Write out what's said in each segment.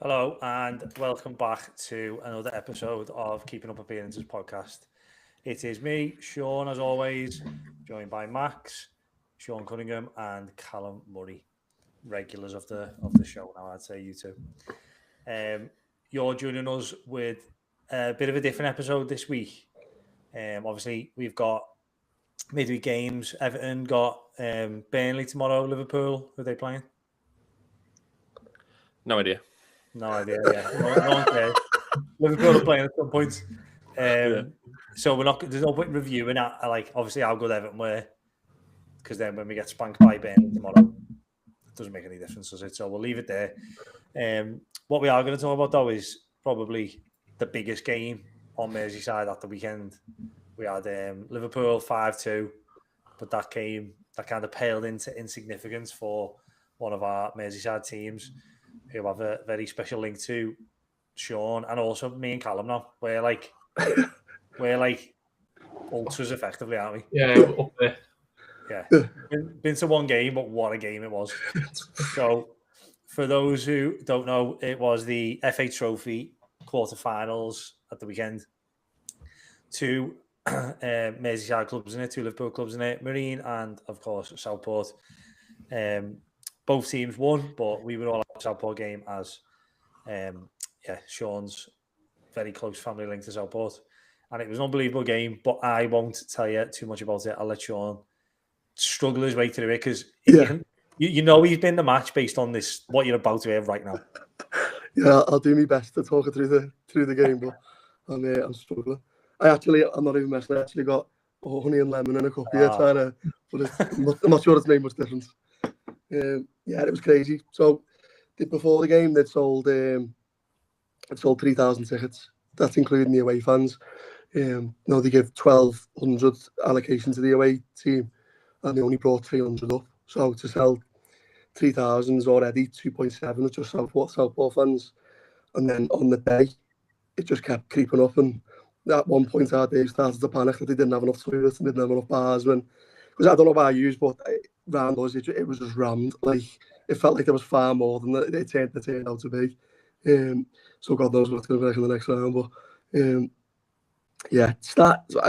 Hello and welcome back to another episode of Keeping Up Appearances podcast. It is me, Sean, as always, joined by Max, Sean Cunningham, and Callum Murray, regulars of the show now. I'd say you two. You're joining us with a bit of a different episode this week. Obviously, we've got midweek games. Everton got Burnley tomorrow. Liverpool, who are they playing? No idea. No idea. Yeah, no one cares. Liverpool are playing at some point. So we're not. There's no point in reviewing that. Like obviously how good Everton were, because then when we get spanked by Burnley tomorrow, it doesn't make any difference, does it? So we'll leave it there. What we are going to talk about though is probably the biggest game on Merseyside at the weekend. We had Liverpool 5-2, but that game that kind of paled into insignificance for one of our Merseyside teams, who have a very special link to Sean and also me and Callum now. We're like ultras effectively, aren't we? Yeah, up there. Yeah. Been to one game, but what a game it was. So for those who don't know, it was the FA Trophy quarterfinals at the weekend. Two Merseyside clubs in it, two Liverpool clubs in it, Marine and of course Southport. Both teams won, but we were all at the Southport game as Sean's very close family link to Southport. And it was an unbelievable game, but I won't tell you too much about it. I'll let Sean struggle his way through it because you know he's been the match based on this, what you're about to hear right now. Yeah, I'll do my best to talk it through the game, but I'm struggling. I'm not even messing. I actually got honey and lemon in a cup here, trying to, but I'm not sure it's made much difference. It was crazy. So before the game, they'd sold 3,000 tickets. That's including the away fans. No, they give 1,200 allocation to the away team, and they only brought 300 up. So to sell 3,000 is already 2.7, which was Southport fans. And then on the day, it just kept creeping up. And at one point, they started to panic that they didn't have enough toilets and didn't have enough bars. Because I don't know about you, but round us, it was just rammed. Like it felt like there was far more than it turned out to be. So God knows what's going to be like in the next round. But I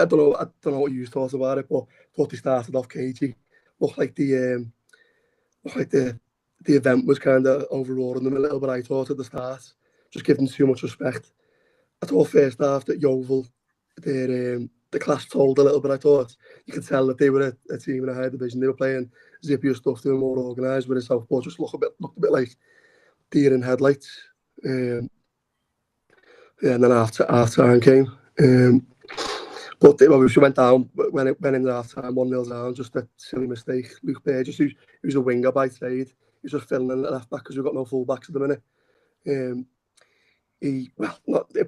don't know what you thought about it, but I thought they started off cagey. Looked like the event was kind of overawing them a little bit. I thought at the start, just giving too much respect. I thought first half that Yeovil, the class told a little bit. I thought you could tell that they were a team in a higher division. They were playing zippier stuff. They were more organised. Whereas Southport just looked a bit like deer in headlights. And then after half-time came. But they obviously went down when it went into half-time, 1-0 down, just a silly mistake. Luke Burgess, who's a winger by trade, he's just filling in the left-back because we've got no full-backs at the minute.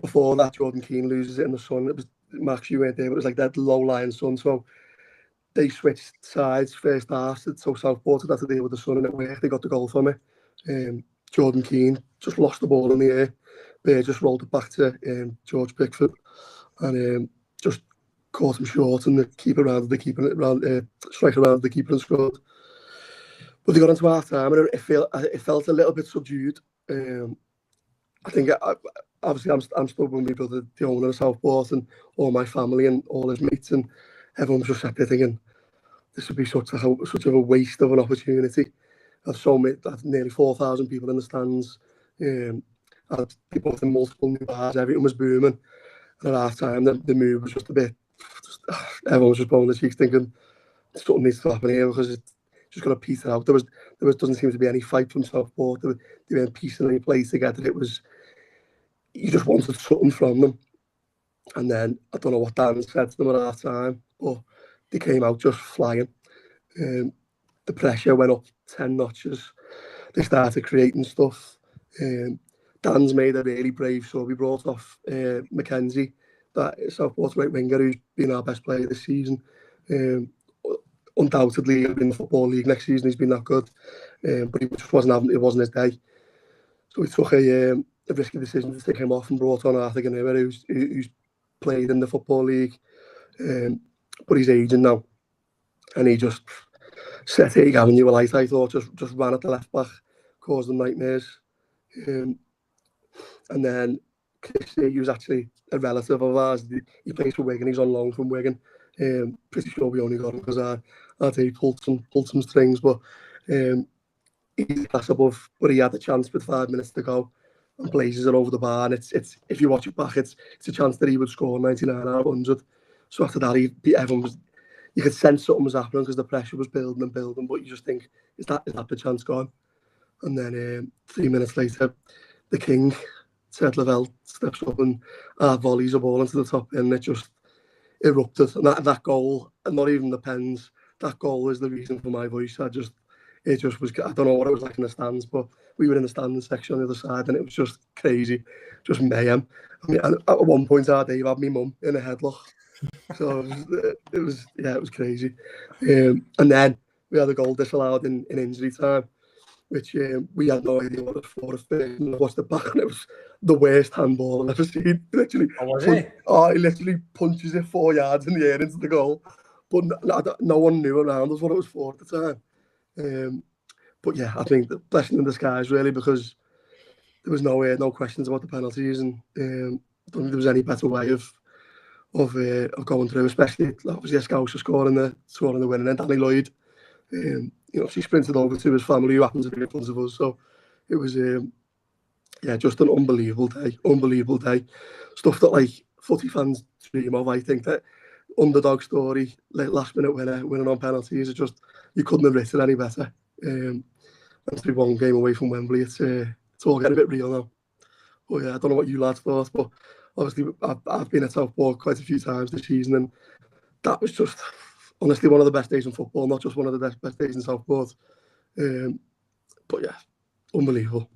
Before that, Jordan Keane loses it in the sun. It was, Max, you weren't there, but it was like that low-lying sun. So they switched sides first half, so Southport had to deal with the sun and it worked. They got the goal from it. Jordan Keane just lost the ball in the air. Burgess rolled it back to George Pickford and just caught him short, and the keeper rounded the keeper striker rounded the keeper and scored. But they got into half time and it felt a little bit subdued. I think obviously I'm still with my brother, the owner of Southport, and all my family and all his mates, and everyone was just sat there thinking this would be such of a waste of an opportunity. I've nearly 4,000 people in the stands. People with multiple new bars, everything was booming. And at half time, the mood was just a bit. Everyone was just blowing their cheeks, thinking something needs to happen here because it's just going to peter out. There doesn't seem to be any fight from Southport. They weren't piecing any place together. It was you just wanted something from them. And then I don't know what Dan said to them at half time, but they came out just flying. The pressure went up 10 notches. They started creating stuff. Dan's made a really brave sub. We brought off Mackenzie, that Southport right winger, who's been our best player this season. Undoubtedly, in the Football League next season, he's been that good. But he just it wasn't his day. So we took a risky decision to take him off and brought on Arthur Ganera, who's played in the Football League. But he's aging now. And he just set Haig Avenue alight, I thought, just ran at the left back, caused them nightmares. And then he was actually a relative of ours. He plays for Wigan. He's on loan from Wigan. Pretty sure we only got him because our day pulled some strings, but he's a class above. But he had a chance with 5 minutes to go and blazes it over the bar. And it's if you watch it back, it's a chance that he would score 99 out of 100. So after that, everyone was. You could sense something was happening because the pressure was building and building. But you just think, is that the chance gone? And then 3 minutes later, the king, Ted Lavelle, steps up and volleys a ball into the top end. It just erupted. And that goal, and not even the pens, that goal is the reason for my voice. It just was, I don't know what it was like in the stands, but we were in the standing section on the other side and it was just crazy, just mayhem. I mean, at one point, Dave had my mum in a headlock. So it was crazy. And then we had a goal disallowed in injury time, which we had no idea what it was for at first. And I watched it back and it was the worst handball I've ever seen. Literally, he literally punches it 4 yards in the air into the goal. But no one knew around us what it was for at the time. But yeah, I think the blessing in disguise really, because there was no questions about the penalties, and I don't think there was any better way of going through, especially obviously Scouser scoring the winning, and Danny Lloyd, she sprinted over to his family who happens to be in front of us. So it was just an unbelievable day. Stuff that like footy fans dream of. I think that underdog story, like last minute winning on penalties, it's just, you couldn't have written any better. And to be one game away from Wembley, it's all getting a bit real now. But yeah, I don't know what you lads thought, but obviously I've been at Southport quite a few times this season, and that was just honestly one of the best days in football, not just one of the best days in Southport. But yeah, unbelievable.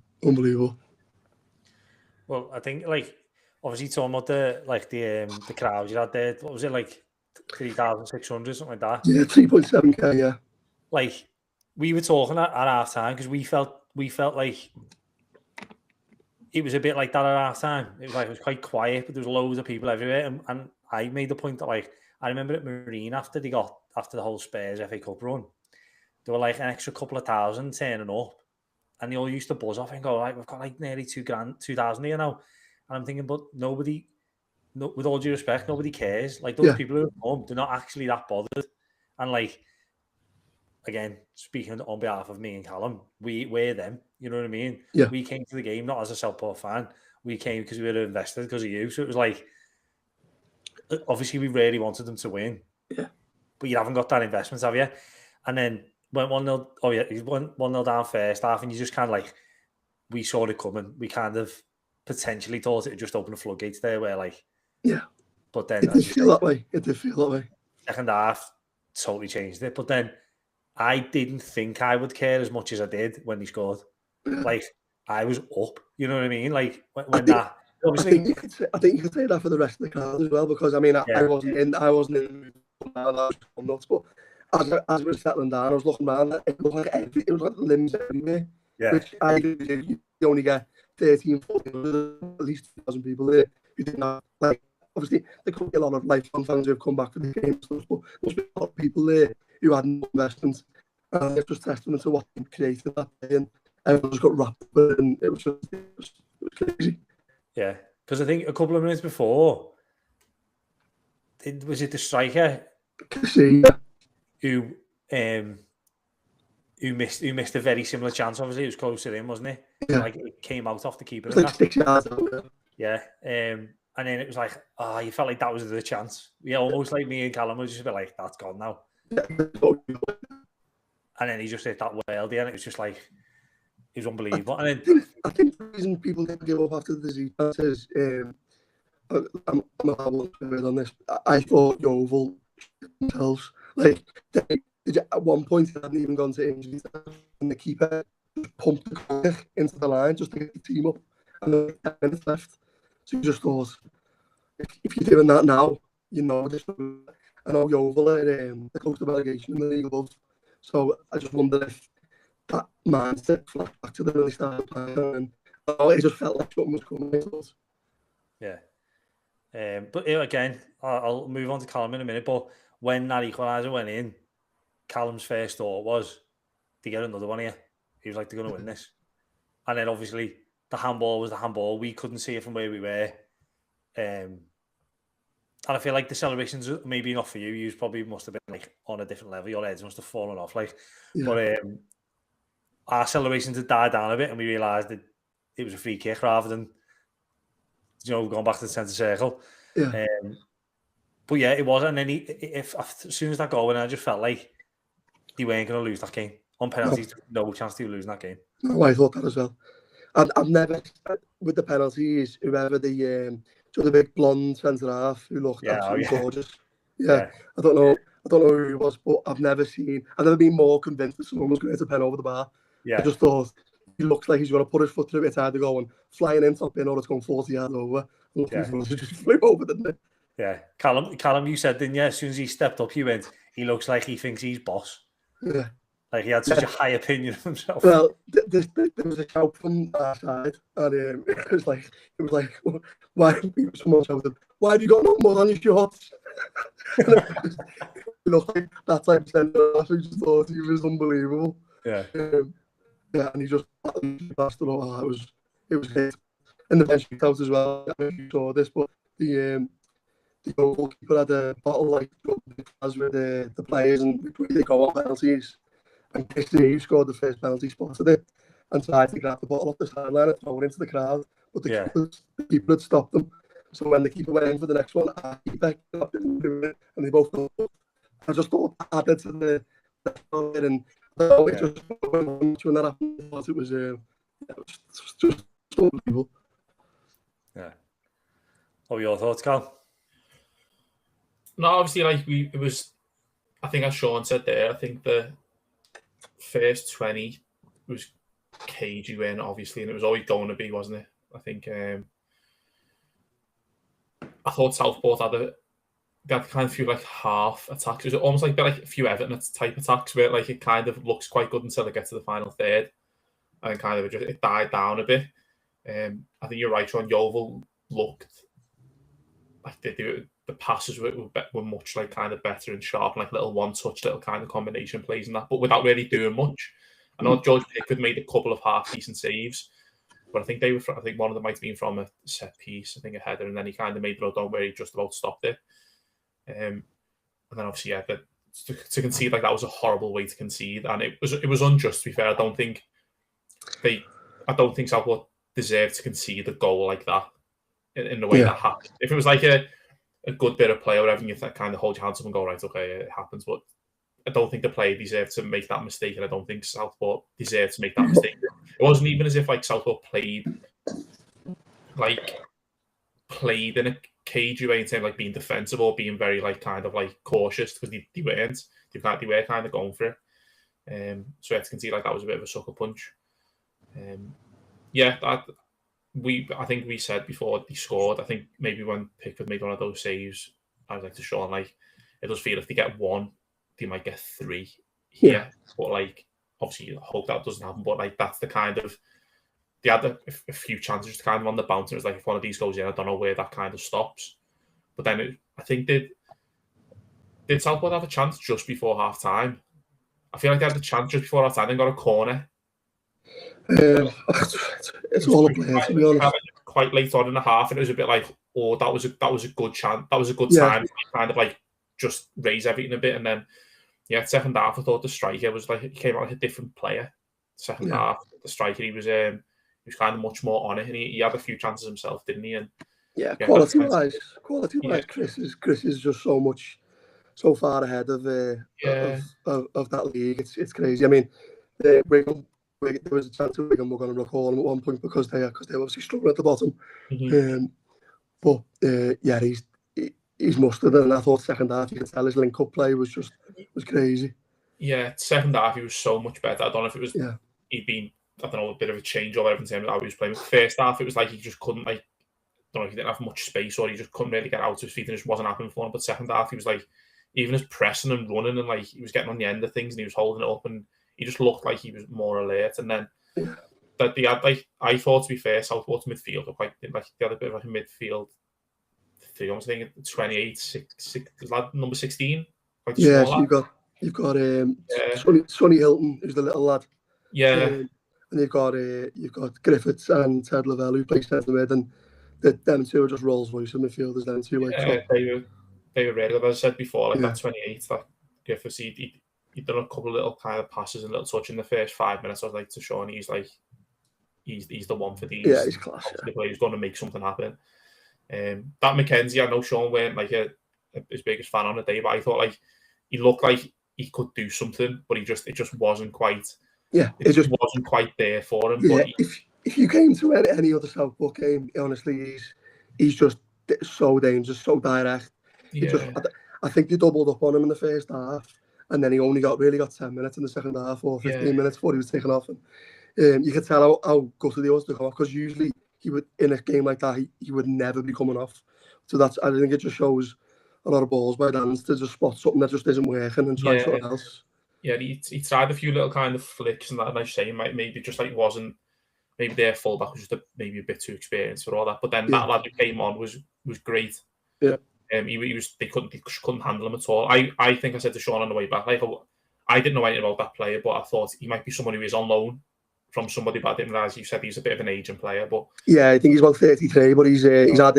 Well, I think like obviously talking about the crowds you had there, what was it, like 3,600, something like that? Yeah, 3.7k. Yeah. Like we were talking at half time because we felt like it was a bit like that at half time. It was quite quiet, but there was loads of people everywhere. And I made the point that I remember at Marine after the whole Spurs FA Cup run, there were like an extra couple of thousand turning up, and they all used to buzz off and go, we've got like nearly 2,000 here now. And I'm thinking, but nobody, with all due respect, nobody cares. Like those people who are home, they're not actually that bothered. And like, again, speaking on behalf of me and Callum, we're them. You know what I mean? Yeah. We came to the game not as a Southport fan. We came because we were invested because of you. So it was like, obviously, we really wanted them to win. Yeah. But you haven't got that investment, have you? And then went 1-0. Oh yeah, you went 1-0 down first half, and you just kind of like, we saw it coming. We kind of potentially thought it would just open the floodgates there, where like, yeah. But then it did feel that way. Second half totally changed it. But then I didn't think I would care as much as I did when he scored. Yeah. Like I was up. You know what I mean? Like when obviously, I think you could say that for the rest of the crowd as well, because I mean, I wasn't in the nuts, but as we were settling down, I was looking around. It looked like it was like limbs everywhere. Yeah. Which I agree, you only get 13, 14, at least 2,000 people there who did not like. Obviously, there could be a lot of lifelong fans who have come back for the game and stuff, but there's been a lot of people there who had no investment, and it's just testament to what they created that day, and everyone just got wrapped up, and it was crazy. Yeah, because I think a couple of minutes before, was it the striker who missed a very similar chance? Obviously, it was closer in, wasn't it? Yeah. Like it came out off the keeper. It was like 6 yards out. Yeah. And then it was like, you felt like that was the chance. Yeah, almost like me and Callum was just a bit like, that's gone now. Yeah. And then he just hit that worldie, and it was just like, it was unbelievable. I think the reason people didn't give up after the Z pass is, I'm a horrible on this. I thought Yeovil themselves, like, at one point, they hadn't even gone to injury, and the keeper just pumped the corner into the line just to get the team up, and there were 10 minutes left. So you just thought, if you're doing that now, you know this. I know Yeovil are the coast of relegation in the league above, so I just wonder if that mindset flat back to the early start playing, and it just felt like something was coming. Yeah. But again, I'll move on to Callum in a minute, but when that equaliser went in, Callum's first thought was, to get another one here. He was like, they're going to win this. And then obviously, the handball was the handball. We couldn't see it from where we were. And I feel like the celebrations maybe not for you. You probably must have been like on a different level. Your heads must have fallen off. Like, but our celebrations had died down a bit, and we realised that it was a free kick rather than going back to the centre circle. Yeah. But yeah, it was. And then as soon as that goal went, I just felt like they weren't going to lose that game on penalties. No chance they were losing that game. No, I thought that as well. I've never with the penalties. Whoever the big blonde centre half who looked absolutely gorgeous. Yeah, I don't know who he was, but I've never been more convinced that someone was going to hit a pen over the bar. Yeah. I just thought he looks like he's going to put his foot through it hard to go and flying in top in or it's going 40 yards over. And he just flew over, didn't it? Yeah, Callum, you said, didn't you? As soon as he stepped up, you went, he looks like he thinks he's boss. Yeah. Like he had such a high opinion of himself. Well, there was a shout from our side, and it was like, why? Someone shouted, "Why have you got no mud on your shorts?" Like that type of sentence. I just thought he was unbelievable. Yeah. And he just passed it all. It was great. And the bench out as well. I don't know if you saw this, but the goalkeeper had a bottle like as with the players and they go on penalties. And Christie scored the first penalty, spotted it, and tried to grab the bottle off the sideline and throw it into the crowd. But the keeper had stopped them. So when the keeper went in for the next one, our keeper didn't do it, and they both got up. I just thought added to the and it just when that happened, I thought it was just unbelievable. Yeah. What were your thoughts, Cal? No, obviously, it was. I think as Sean said there, I think the first 20 was cagey win, obviously, and it was always going to be, wasn't it? I think I thought Southport had kind of few like half attacks. It was almost like a few Everton type attacks where like it kind of looks quite good until it gets to the final third, and kind of it died down a bit. I think you're right, Sean. Yeovil looked like the passes were much like kind of better and sharp, and like little one-touch, little kind of combination plays and that, but without really doing much. I know George Pickford made a couple of half-decent saves, but I think I think one of them might have been from a set piece, I think a header, and then he kind of made the run where he just about stopped it. And then obviously, to concede like that was a horrible way to concede, and it was unjust. To be fair, I don't think Southport deserved to concede a goal like that in the way that happened. If it was like a good bit of play or whatever, you kind of hold your hands up and go, right, okay, it happens. But I don't think the player deserved to make that mistake, and I don't think Southport deserved to make that mistake. It wasn't even as if like Southport played in a cagey way in terms of like being defensive or being very like kind of like cautious, because they weren't. They were kind of going for it. So I can see like that was a bit of a sucker punch. I think we said before they scored. I think maybe when Pickford made one of those saves, I was like to Sean, like it does feel if they get one, they might get three here. Yeah. But like obviously you hope that doesn't happen. But like that's the kind of they had a few chances to kind of on the bounce. It was like if one of these goes in, I don't know where that kind of stops. But then I think did Southport have a chance just before half time? I feel like they had the chance just before half time and got a corner. It's all a play, to be honest. Quite late on in the half, and it was a bit like, oh, that was a good chance. That was a good time to kind of like just raise everything a bit. And then, second half, I thought the striker was like, he came out like a different player. Second half, the striker, he was kind of much more on it, and he had a few chances himself, didn't he? And quality-wise, Chris is just so far ahead of that league. It's crazy. I mean, Wigan. There was a chance Wigan were going to recall him at one point because they obviously struggling at the bottom. Mm-hmm. He's mustard, and I thought second half you could tell his link-up play was crazy. Yeah, second half he was so much better. I don't know if it was he'd been a bit of a change or whatever in terms of how he was playing. First half it was like he just couldn't I don't know if he didn't have much space or he just couldn't really get out to his feet and it just wasn't happening for him. But second half he was like even his pressing and running and like he was getting on the end of things and he was holding it up and he just looked like he was more alert. And then that they had I thought, to be fair, Southport's midfield looked like they had a bit of like a midfield thing. I was thinking 28, 6 is that number 16? So you've got Sonny Hilton, who's the little lad. Yeah. and you've got Griffiths and Ted Lavelle who play centre mid, and them two are just Rolls Royce in midfielders. Them two, like, Yeah, they were really good. As I said before, like Yeah. that 28, that Griffiths, he'd done a couple of little kind of passes and little touch in the first 5 minutes. I was like to Sean, he's the one for these. Yeah, he's class. The player who's going to make something happen. That McKenzie, I know Sean weren't like his biggest fan on the day, but I thought like he looked like he could do something, but it just wasn't quite. Yeah, it just wasn't quite there for him. Yeah, But if you came to any other Southport game, honestly, he's just so dangerous, so direct. yeah, I think they doubled up on him in the first half, and then he only really got 10 minutes in the second half, or 15 minutes before he was taken off. And you could tell how gutted he was to come off, because usually he would, in a game like that, he would never be coming off. So I think it just shows a lot of balls by Dans to just spot something that just isn't working and try something else. Yeah, he tried a few little kind of flicks and that, and I say maybe just like wasn't, maybe their fullback was just maybe a bit too experienced for all that. But then that lad who came on was great. Yeah. They couldn't handle him at all. I think I said to Sean on the way back, like, I didn't know anything about that player, but I thought he might be someone who is on loan from somebody, but I didn't realise you said he's a bit of an aging player. But yeah, I think he's about 33, but he's had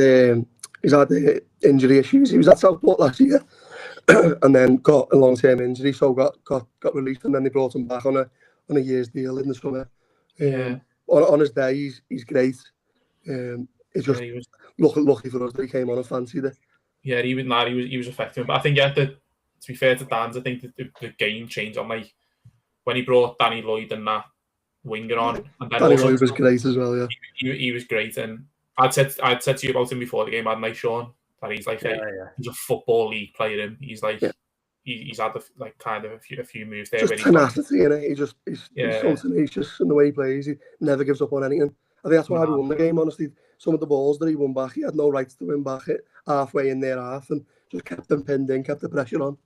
injury issues. He was at Southport last year, and then got a long-term injury, so got released, and then they brought him back on a year's deal in the summer. On his day, he's great. It's just he was lucky for us that he came on and fancied it. Yeah, he was effective, but I think to be fair to Dan's, I think the game changed on like when he brought Danny Lloyd and that winger on. And then Danny Lloyd was great as well. Yeah, he was great, and I'd said to you about him before the game, hadn't I, Sean? That he's like he's a football league player. And he's like he's had kind of a few moves there. Just tenacity in it. He's so tenacious in the way he plays. He never gives up on anything. I think that's why we won the game. Honestly, some of the balls that he won back, he had no rights to win back it halfway in their half, and just kept them pinned in, kept the pressure on.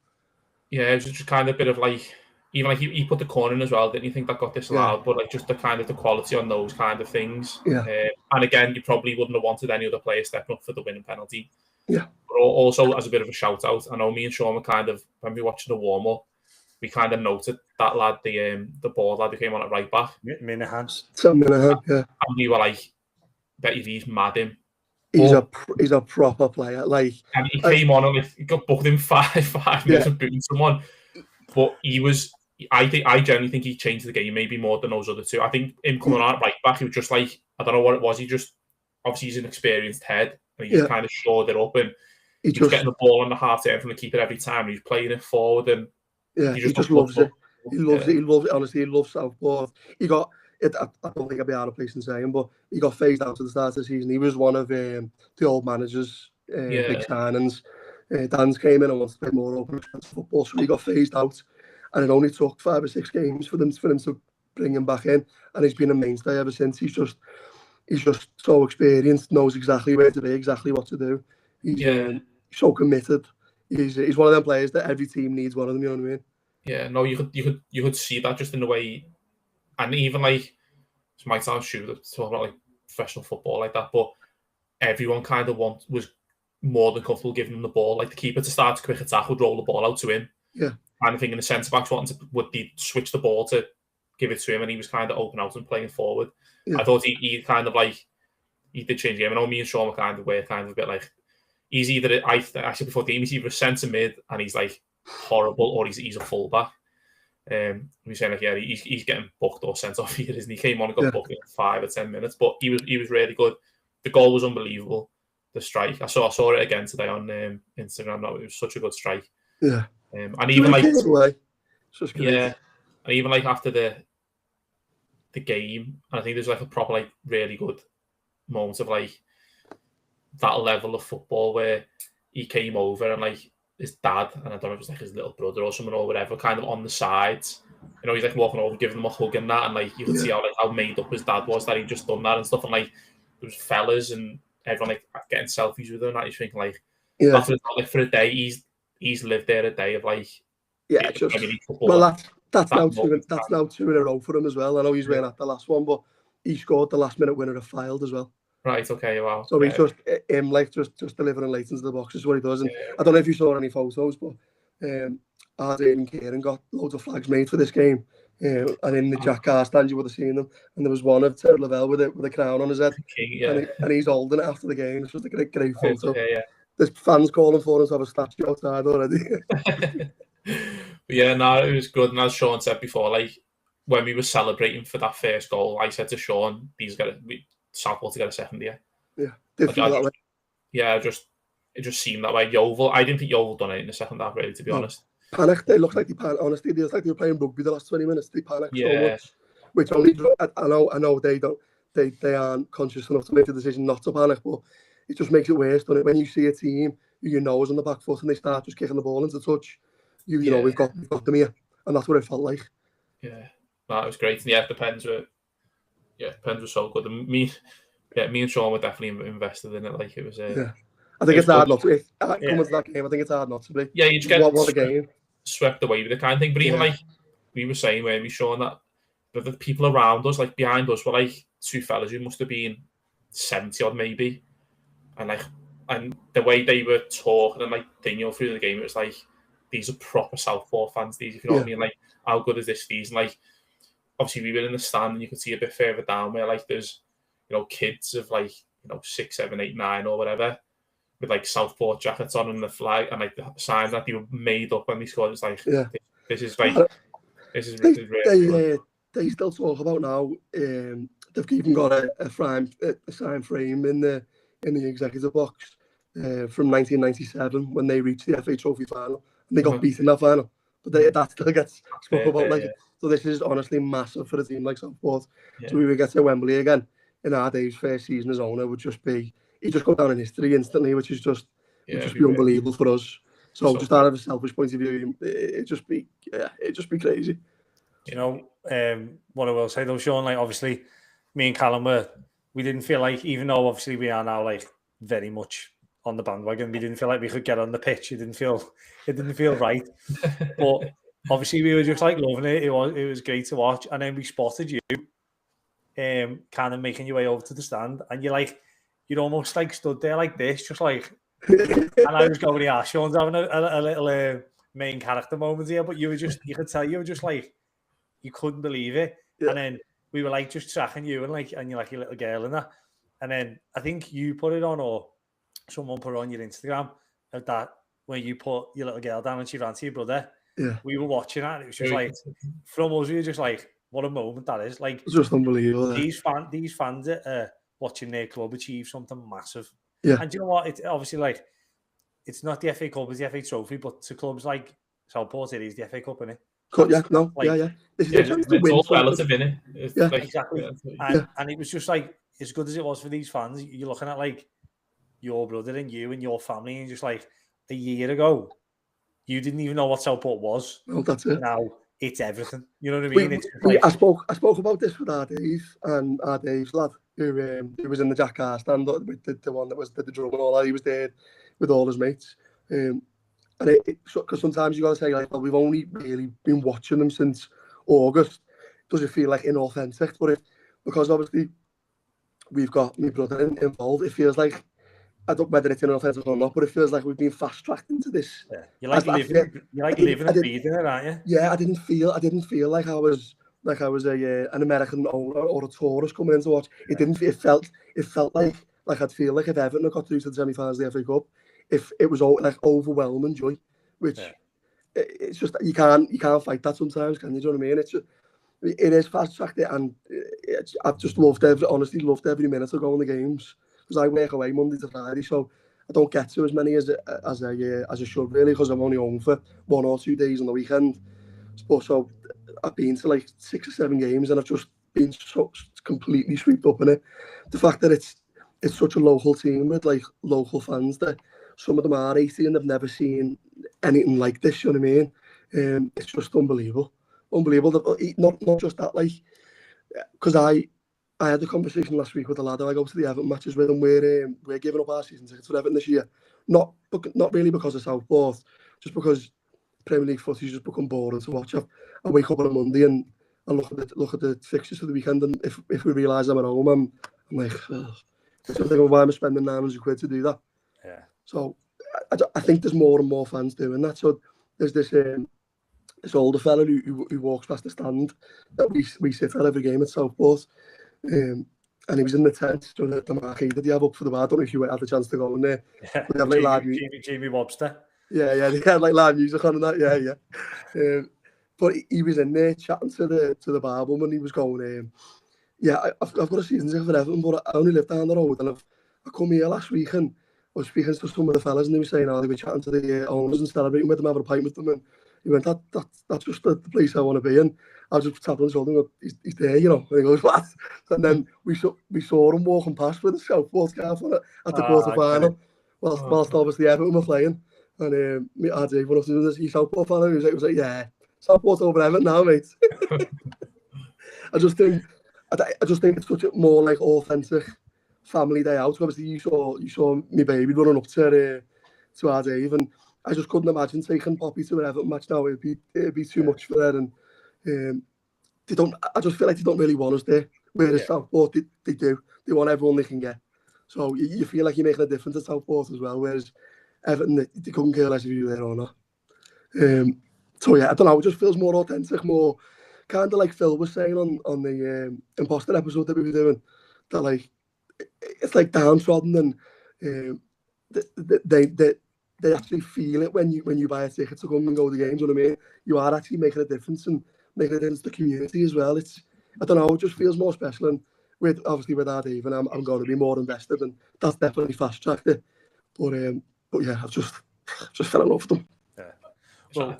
Yeah, it was just kind of a bit of like, even like he put the corner in as well. Didn't you think that got disallowed? But like just the kind of the quality on those kind of things. Yeah. And again, you probably wouldn't have wanted any other player stepping up for the winning penalty. Yeah. But also as a bit of a shout out, I know me and Sean were kind of, when we were watching the warm up, we kind of noted that lad, the ball lad who came on at right back. Minahan. Yeah. And we were like, bet he's mad him. He's a proper player. Like, and he came on and he got booked in five minutes of booting someone. But he was, I genuinely think he changed the game maybe more than those other two. I think him coming on at right back, he was just like, I don't know what it was. He just, obviously he's an experienced head, and he just kind of shored it up, and he was getting the ball on the half turn from the keeper every time. He's playing it forward, and he just loves it. He loves it. He loves it. Honestly, he loves Southport. He got it. I don't think I'd be out of place in saying, but he got phased out at the start of the season. He was one of the old managers' big signings. Dan's came in and wanted to play more open football, so he got phased out. And it only took 5 or 6 games for them to bring him back in, and he's been a mainstay ever since. He's just so experienced, knows exactly where to be, exactly what to do. He's so committed. He's one of them players that every team needs one of them. You know what I mean? Yeah, no, you could see that just in the way, and even like, this might sound stupid to talk about like professional football like that, but everyone kind of was more than comfortable giving him the ball. Like the keeper to start a quick attack would roll the ball out to him. Yeah. Kind of thinking the centre backs would switch the ball to give it to him, and he was kind of open out and playing forward. Yeah. I thought he kind of like, he did change the game. I know me and Sean were kind of a bit like, he's either, I said before the game, he's either a centre mid and he's like horrible, or he's a fullback. We're saying like, yeah, he's getting booked or sent off here, isn't he? Came on and got booked in 5 or 10 minutes, but he was really good. The goal was unbelievable. The strike, I saw it again today on Instagram. It was such a good strike. Yeah. And even like, and even like after the game, and I think there's like a proper like really good moment of like that level of football where he came over and like his dad, and I don't know if it was like his little brother or someone or whatever, kind of on the sides. You know, he's like walking over, giving them a hug and that, and like you could see how made up his dad was that he'd just done that and stuff. And like there was fellas and everyone like getting selfies with him. And that you're thinking like, like for a day, he's lived there a day of like, that's now 2 in a row for him as well. I know he's winning at the last one, but he scored the last minute winner of Filed as well. Right. Okay. Wow. So he's just delivering late into the box is what he does. And I don't know if you saw any photos, but Aidan Kieran got loads of flags made for this game And in the Jack Carr stand, you would have seen them. And there was one of Terry Lavelle with a crown on his head. King, yeah. And he's holding it after the game. It's just a great photo. Yeah. There's fans calling for us to have a statue outside already. But yeah, no, it was good. And as Sean said before, like when we were celebrating for that first goal, I said to Sean, Southport to get a second here. Yeah, did feel that way. Yeah, it just seemed that way. Yeovil, I didn't think Yeovil done it in the second half, really, to be honest. Panicked. They looked like they panicked. Honestly, they looked like they were playing rugby the last 20 minutes. They panicked so much. Which only I know they don't. They aren't conscious enough to make the decision not to panic, but it just makes it worse, doesn't it? When you see a team who you know is on the back foot and they start just kicking the ball into touch, you know we've got them here, and that's what it felt like. Yeah, no, it was great. And yeah, the Pens were so good. And me and Sean were definitely invested in it. Like it was. I think it's hard not to. Coming to that game, I think it's hard not to be. Yeah, you just get what a game. Swept away with the kind of thing. But even like we were saying, where we Sean that the people around us, like behind us, were like two fellas who must have been 70 odd maybe, and the way they were talking and like Daniel through the game, it was like these are proper Southport fans. These, if you know what I mean, like how good is this season? Like obviously we were in the stand and you could see a bit further down where like there's kids of like 6, 7, 8, 9 or whatever with like Southport jackets on and the flag and like the signs that they were made up when they scored. It's like this is really they still talk about now. They've even got a signed frame in the executive box from 1997 when they reached the FA Trophy final and they got beaten in that final. But that still gets spoken about. So this is honestly massive for a team like Southport. Yeah. So we would get to Wembley again in our days. First season as owner would just be he'd just go down in history instantly, which is just be unbelievable for us. So just out of a selfish point of view, it'd just be crazy. What I will say though, Sean, like obviously me and Callum we didn't feel like, even though obviously we are now like very much on the bandwagon, we didn't feel like we could get on the pitch. It didn't feel right. But obviously we were just like loving it. It was great to watch. And then we spotted you kind of making your way over to the stand, and you'd almost like stood there like this, just like and I was going, yeah, Sean's having a little main character moment here, but you could tell you were just like, you couldn't believe it. Yeah. And then we were like just tracking you and you're like your little girl and that. And then I think you put it on, or someone put it on your Instagram, of that where you put your little girl down and she ran to your brother. Yeah. We were watching that and it was just like, from us, we were just like, what a moment that is. Like, it's just unbelievable. These fans watching their club achieve something massive. Yeah. And do you know what? It's obviously like, it's not the FA Cup, it's the FA Trophy, but to clubs like Southport, it is the FA Cup, isn't it? It's all relative, isn't it? Yeah, exactly. And it was just like, as good as it was for these fans, you're looking at like your brother and you and your family, and just like a year ago, you didn't even know what Southport was. Well, that's it. Now it's everything. You know what I mean? I spoke about this with our Dave, and our Dave's lad, who was in the Jack Carr stand, with the one that was the drum and all that. He was there with all his mates. And because sometimes you got to say, like, well, we've only really been watching them since August. Does it feel like inauthentic? But because obviously we've got my brother involved, it feels like, I don't know whether it's inauthentic or not, but it feels like we've been fast-tracked into this. Yeah. You're like living and breathing it, aren't you? Yeah, I didn't feel like I was an American owner or a tourist coming in to watch. It felt like I'd feel like if Everton had got through to the semi-finals of the FA Cup, if it was like overwhelming joy, which it's just, you can't fight that sometimes, can you? Do you know what I mean? It is fast-tracked, and I've just honestly loved every minute of going to games, because I work away Monday to Friday, so I don't get to as many as I should, really, because I'm only home for 1 or 2 days on the weekend. But so I've been to like 6 or 7 games, and I've just been so completely swept up in it. The fact that it's such a local team with like local fans, that some of them are 80 and they've never seen anything like this. You know what I mean? It's just unbelievable. Not just that, like, because I had a conversation last week with a lad who I go to the Everton matches with, and we're giving up our season tickets for Everton this year. Not really because of Southport, just because Premier League footy's just become boring to watch. I wake up on a Monday and I look at the fixtures for the weekend, and if we realise I'm at home, I'm like, why am I spending £900 to do that? Yeah. So I think there's more and more fans doing that. So there's this this older fella who walks past the stand that we sit at every game at Southport. And he was in the tent, so the marquee that they have up for the bar. I don't know if you had the chance to go in there. Yeah, they have like Jamie Webster. Yeah, they had like live music on and that. Yeah. But he was in there chatting to the bar woman. He was going, I've got a season ticket for Everton, but I only live down the road, and I come here last week and I was speaking to some of the fellas, and they were saying, they were chatting to the owners and celebrating with them, having a pint with them, and he went, that's just the place I want to be in. I was just tapping on his shoulder and go, he's there, And he goes, what? And then we saw him walking past with a Southport scarf on it at the quarter-final, whilst obviously Everton were playing. And I did one of them, is he Southport fan? He was like, yeah, Southport over Everton now, mate. I just think it's such a more like authentic family day out. Obviously, you saw my baby running up to our Dave, and I just couldn't imagine taking Poppy to an Everton match now. It'd be too much for her, and I just feel like they don't really want us there. Whereas Southport, they do. They want everyone they can get. So you feel like you're making a difference at Southport as well. Whereas Everton, they couldn't care less if you were there or not. So I don't know. It just feels more authentic, more kind of like Phil was saying on the Imposter episode that we were doing. That like it's like downtrodden, and they actually feel it when you buy a ticket to come and go to the games. You know what I mean? You are actually making a difference and making a difference to the community as well. I don't know. It just feels more special, and with our Dave, and I'm going to be more invested, and that's definitely fast tracked it. But yeah, I've just fell in love with them. Yeah. Well,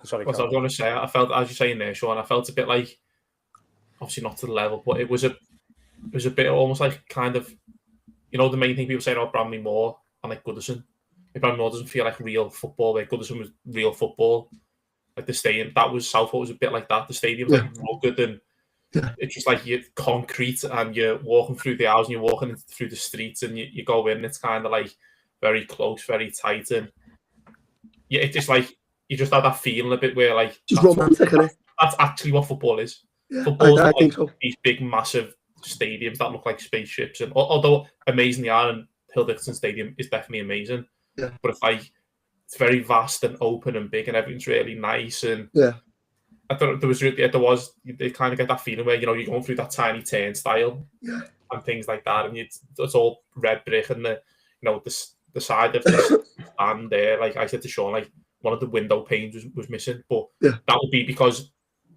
sorry. What I was going to say, I felt, as you're saying there, Sean, I felt a bit like, obviously not to the level, but it was a bit almost like kind of, the main thing people say about Bramley Moore and like Goodison. Like Bramley Moore doesn't feel like real football. Like Goodison was real football. Like the stadium, Southport was a bit like that. The stadium's like rugged, and it's just like you're concrete, and you're walking through the hours, and you're walking through the streets, and you go in. It's kind of like very close, very tight, and it's just like you just have that feeling a bit where like just romantic, isn't it? That's actually what football is. Yeah, football I is think so. These big, massive stadiums that look like spaceships, and although amazing they are, and Hill Dickinson Stadium is definitely amazing. Yeah. But it's very vast and open and big, and everything's really nice. And I thought they kind of get that feeling where you're going through that tiny turnstile and things like that, and it's all red brick, and the side of the stand there, like I said to Sean, like one of the window panes was missing, but that would be because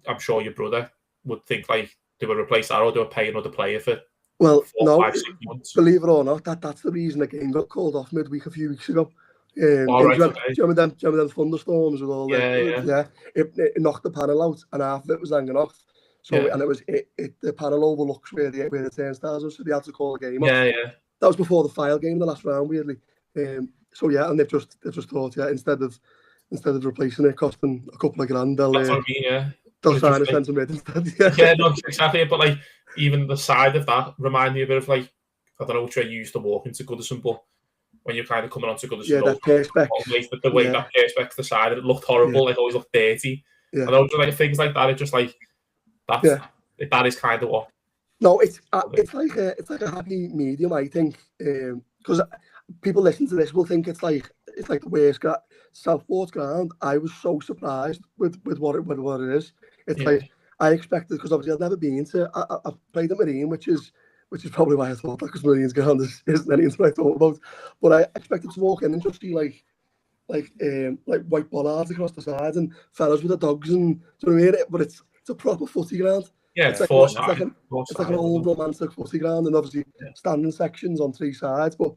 I'm sure your brother would think like they would replace that, or they would pay another player for 4, 5, 6 months. Believe it or not, that's the reason the game got called off midweek a few weeks ago. Do you remember them thunderstorms with all it knocked the panel out, and half of it was hanging off. So and the panel overlooks where the turnstiles are, so they had to call the game off. That was before the Fylde game in the last round, weirdly. And they've just thought instead of replacing it, costing a couple of grand, they'll sign a centre mid instead. No, exactly. But like even the side of that reminded me a bit of like, I don't know which way you used to walk into Goodison, but when you're kind of coming onto Goodison, that perspex, the way that perspex the side, it looked horrible. Like always looked dirty. I know, like things like that. It's just like that is kind of what. No, it's like a happy medium, I think, because people listen to this will think it's like the worst Southport ground. I was so surprised with what it is. It's like I expected, because obviously I've never been to. I've played at Marine, which is probably why I thought that, because Marine's ground isn't anything to I thought about. But I expected to walk in and just see like white bollards across the sides and fellas with the dogs, and do you know what I mean? But it's a proper footy ground. Yeah, it's like an old romantic footy ground, and obviously standing sections on 3 sides. But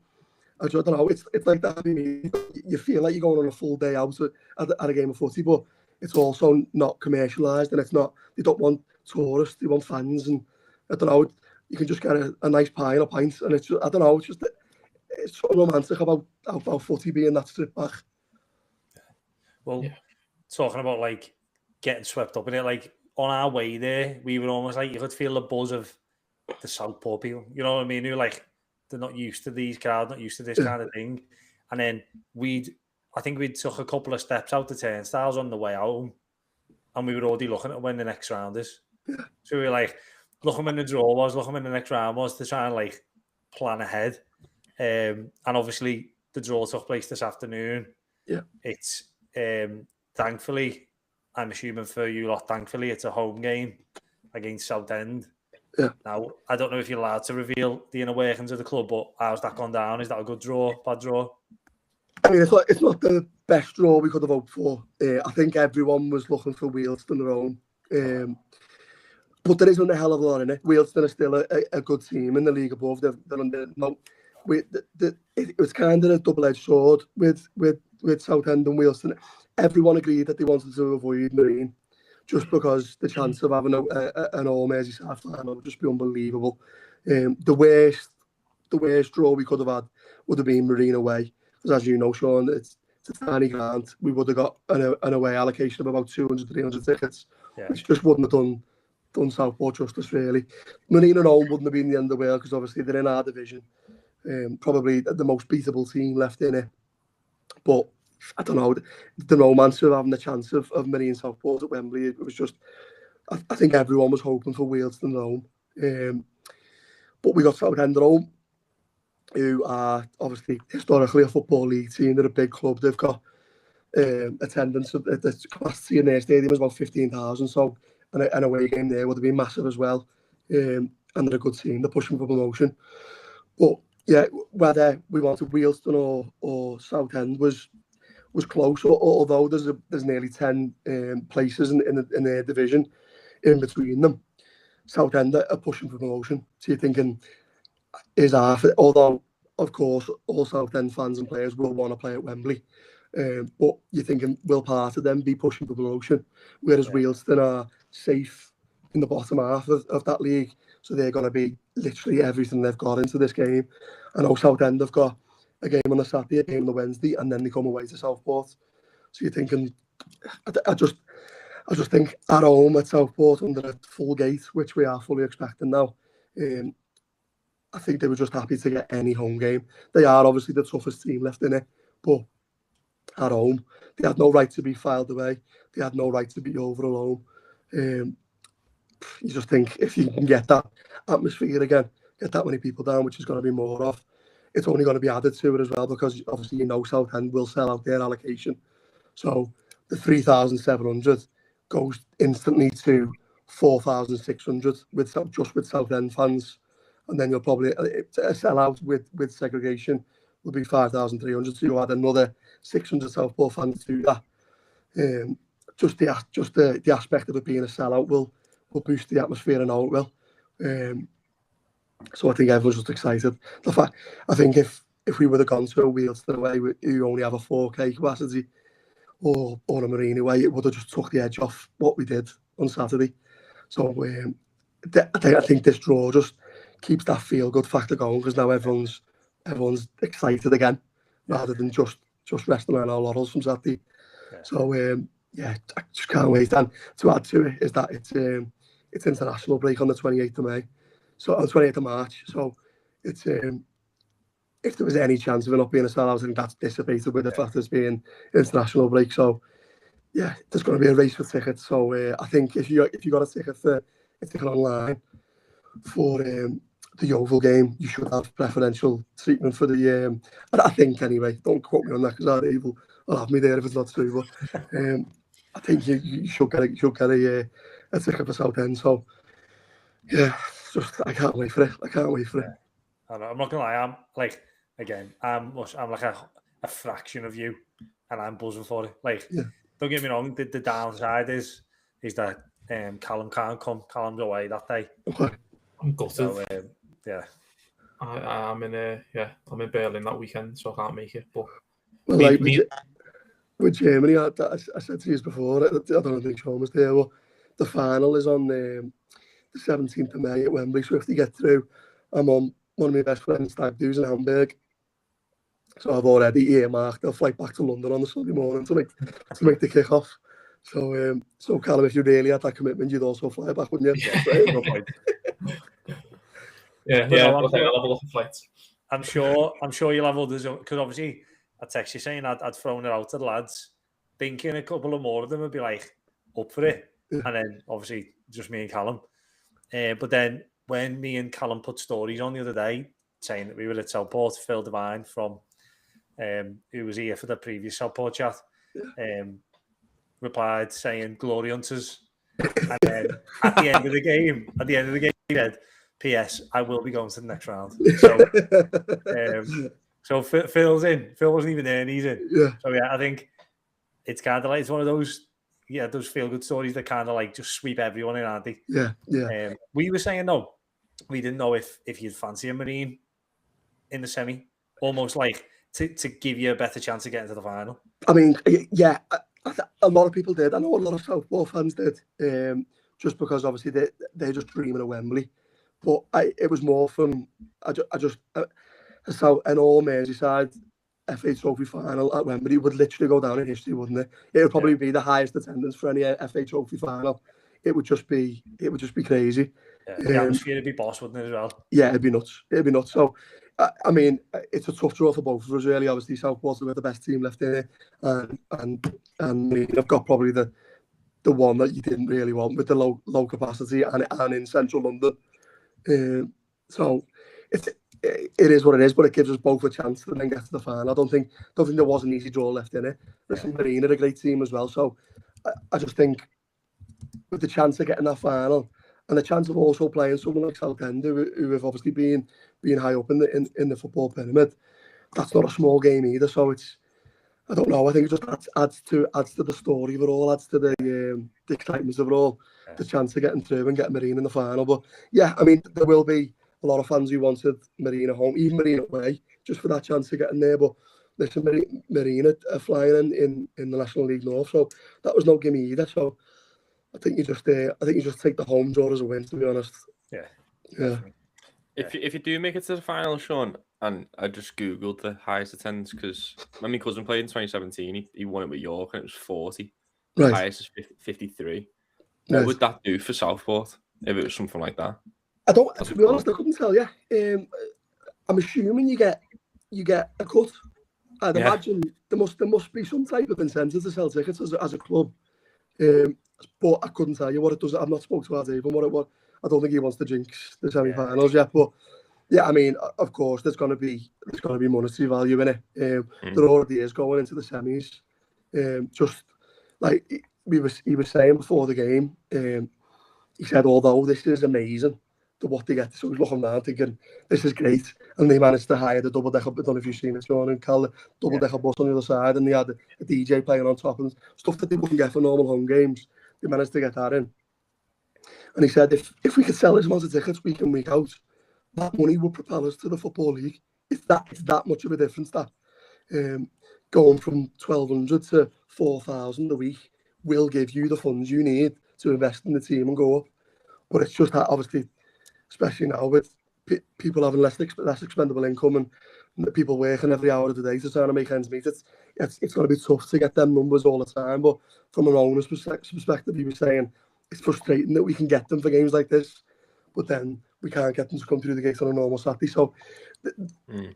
I don't know, it's like that. You feel like you're going on a full day out at a game of footy, but it's also not commercialised, and it's not. They don't want tourists; they want fans, and I don't know. You can just get a nice pie and a pint, and it's just, I don't know. It's so romantic about footy being that strip back. Well, talking about like getting swept up in it, like on our way there, we were almost like you could feel the buzz of the Southport people. You know what I mean? Who like they're not used to these crowds, not used to this kind of thing. And then I think we'd took a couple of steps out the turnstiles on the way home, and we were already looking at when the next round is. So we were like, looking when the draw was, looking when the next round was, to try and like plan ahead. And obviously the draw took place this afternoon. Yeah. It's thankfully I'm assuming for you lot, thankfully, it's a home game against Southend. Yeah. Now, I don't know if you're allowed to reveal the inner workings of the club, but how's that gone down? Is that a good draw, bad draw? I mean, it's not the best draw we could have hoped for. I think everyone was looking for Wealdstone their own. But there isn't a hell of a lot in it. Wealdstone are still a good team in the league above. They're under it was kind of a double-edged sword with Southend and Wealdstone. Everyone agreed that they wanted to avoid Marine, just because the chance of having an all Merseyside final would just be unbelievable. The worst draw we could have had would have been Marine away, because as you know, Sean, it's a tiny ground. We would have got an away allocation of about 200, 300 tickets, which just wouldn't have done Southport justice, really. Marine at home wouldn't have been the end of the world, because obviously they're in our division. Probably the most beatable team left in it. But I don't know, the romance of having the chance of Marine Southport at Wembley, it was just, I think everyone was hoping for Wealdstone at home. But we got Southend at home, who are obviously historically a Football League team. They're a big club. They've got attendance at the capacity in their stadium is about 15,000. So an away game there would have been massive as well. And they're a good team. They're pushing for promotion. But yeah, whether we wanted Wealdstone or Southend was close. Although there's nearly 10 places in their division in between them. Southend are pushing for promotion. So you're thinking, although of course all Southend fans and players will want to play at Wembley, but you're thinking, will part of them be pushing for promotion, whereas Wealdstone are safe in the bottom half of that league, so they're going to be literally everything they've got into this game. I know Southend have got a game on the Saturday, a game on the Wednesday, and then they come away to Southport. So you're thinking, I just think at home at Southport under a full gate, which we are fully expecting now, I think they were just happy to get any home game. They are obviously the toughest team left in it, but at home, they had no right to be filed away. They had no right to be over alone. You just think if you can get that atmosphere again, get that many people down, which is going to be more of, it's only going to be added to it as well, because obviously Southend will sell out their allocation. So the 3,700 goes instantly to 4,600 just with Southend fans. And then you'll probably a sellout with segregation will be 5,300. So you'll add another 600 Southport fans to that. Just the aspect of it being a sellout will boost the atmosphere, and all it will. So I think everyone's just excited. I think if we would have gone to a Wealdstone away, you only have a 4K capacity, or a Marine away, it would have just took the edge off what we did on Saturday. So I think this draw just keeps that feel-good factor going, because now everyone's excited again, rather than just resting on our laurels from Saturday. So I just can't wait. And to add to it is that it's international break on the 28th of May, so on the 28th of March. So it's if there was any chance of it not being a sellout, I think that's dissipated with the fact there's being international break. So yeah, there's going to be a race for tickets. So I think if you got a ticket online for the Yeovil game, you should have preferential treatment for the. I think anyway. Don't quote me on that, because I'll have me there if it's not true. But I think you should get a ticket for Southend. So yeah, I can't wait for it. I'm not gonna lie. I'm like, again, I'm like a fraction of you, and I'm buzzing for it. Like, don't get me wrong. The downside is that Callum can't come. Callum's away that day. Okay. I'm gutted. So, I'm in Berlin that weekend, so I can't make it. But with Germany, I said to you before, I don't think Sean was there, but the final is on the 17th of May at Wembley. So if they get through, I'm on one of my best friends' stag do's in Hamburg. So I've already earmarked a flight back to London on the Sunday morning to make the kick-off. So Callum, if you really had that commitment, you'd also fly back, wouldn't you? Yeah, I'll have a look at flights. I'm sure you'll have others, because obviously I text you saying I'd thrown it out to the lads, thinking a couple of more of them would be like up for it, and then obviously just me and Callum. But then when me and Callum put stories on the other day saying that we were at Southport, Phil Devine from who was here for the previous Southport chat, replied saying "Glory Hunters," and then at the end of the game, he said, "P.S. I will be going to the next round." So Phil's in. Phil wasn't even there, and he's in. Yeah. So yeah, I think it's kind of like it's one of those those feel good stories that kind of like just sweep everyone in, aren't they? Yeah. We were saying no, we didn't know if you'd fancy a Marine in the semi, almost like to give you a better chance of getting to the final. I mean, yeah, a lot of people did. I know a lot of Southport fans did, just because obviously they're just dreaming of Wembley. But it was more from so an all Merseyside FA Trophy final at Wembley would literally go down in history, wouldn't it? It would probably be the highest attendance for any FA Trophy final. It would just be crazy. Yeah, the atmosphere would be boss, wouldn't it, as well? Yeah, it'd be nuts. So, I mean, it's a tough draw for both of us, really. Obviously, Southport are the best team left in it, and they've got probably the one that you didn't really want with the low capacity and in central London. So it is what it is, but it gives us both a chance to then get to the final. I don't think there was an easy draw left in it. Listen, Marine are a great team as well, so I just think with the chance of getting that final and the chance of also playing someone like Southend, who have obviously been high up in the football pyramid, that's not a small game either. So I don't know. I think it just adds to the story of it all, adds to the excitement of it all, the chance of getting through and getting Marine in the final. But yeah, I mean, there will be a lot of fans who wanted Marine at home, even Marine away, just for that chance of getting there. But listen, Marine are flying in the National League North, so that was no gimme either. So I think you just take the home draw as a win, to be honest. Yeah. If you do make it to the final, Sean, and I just googled the highest attendance because when my cousin played in 2017, he won it with York and it was 40. Right. The highest is 53. What would that do for Southport if it was something like that? To be honest, I couldn't tell you. I'm assuming you get a cut. I'd imagine there must be some type of incentive to sell tickets as a club. But I couldn't tell you what it does. I've not spoken to Art Avon what I don't think he wants to jinx the semi-finals yet. But yeah, I mean, of course, there's going to be monetary value in it. There already is going into the semis. Just like he was saying before the game, he said, although this is amazing, what they get, so he's looking around thinking, this is great. And they managed to hire the double-decker, I don't know if you've seen it, Sean, and call the double-decker bus on the other side, and they had a DJ playing on top, and stuff that they wouldn't get for normal home games. They managed to get that in. And he said, if we could sell this amount of tickets week in, week out, that money would propel us to the Football League. It's that much of a difference, that. Going from 1,200 to 4,000 a week will give you the funds you need to invest in the team and go up. But it's just that, obviously, especially now with people having less expendable income and the people working every hour of the day to try to make ends meet, it's going to be tough to get them numbers all the time. But from an owner's perspective, he was saying it's frustrating that we can get them for games like this, but then we can't get them to come through the gates on a normal Saturday. So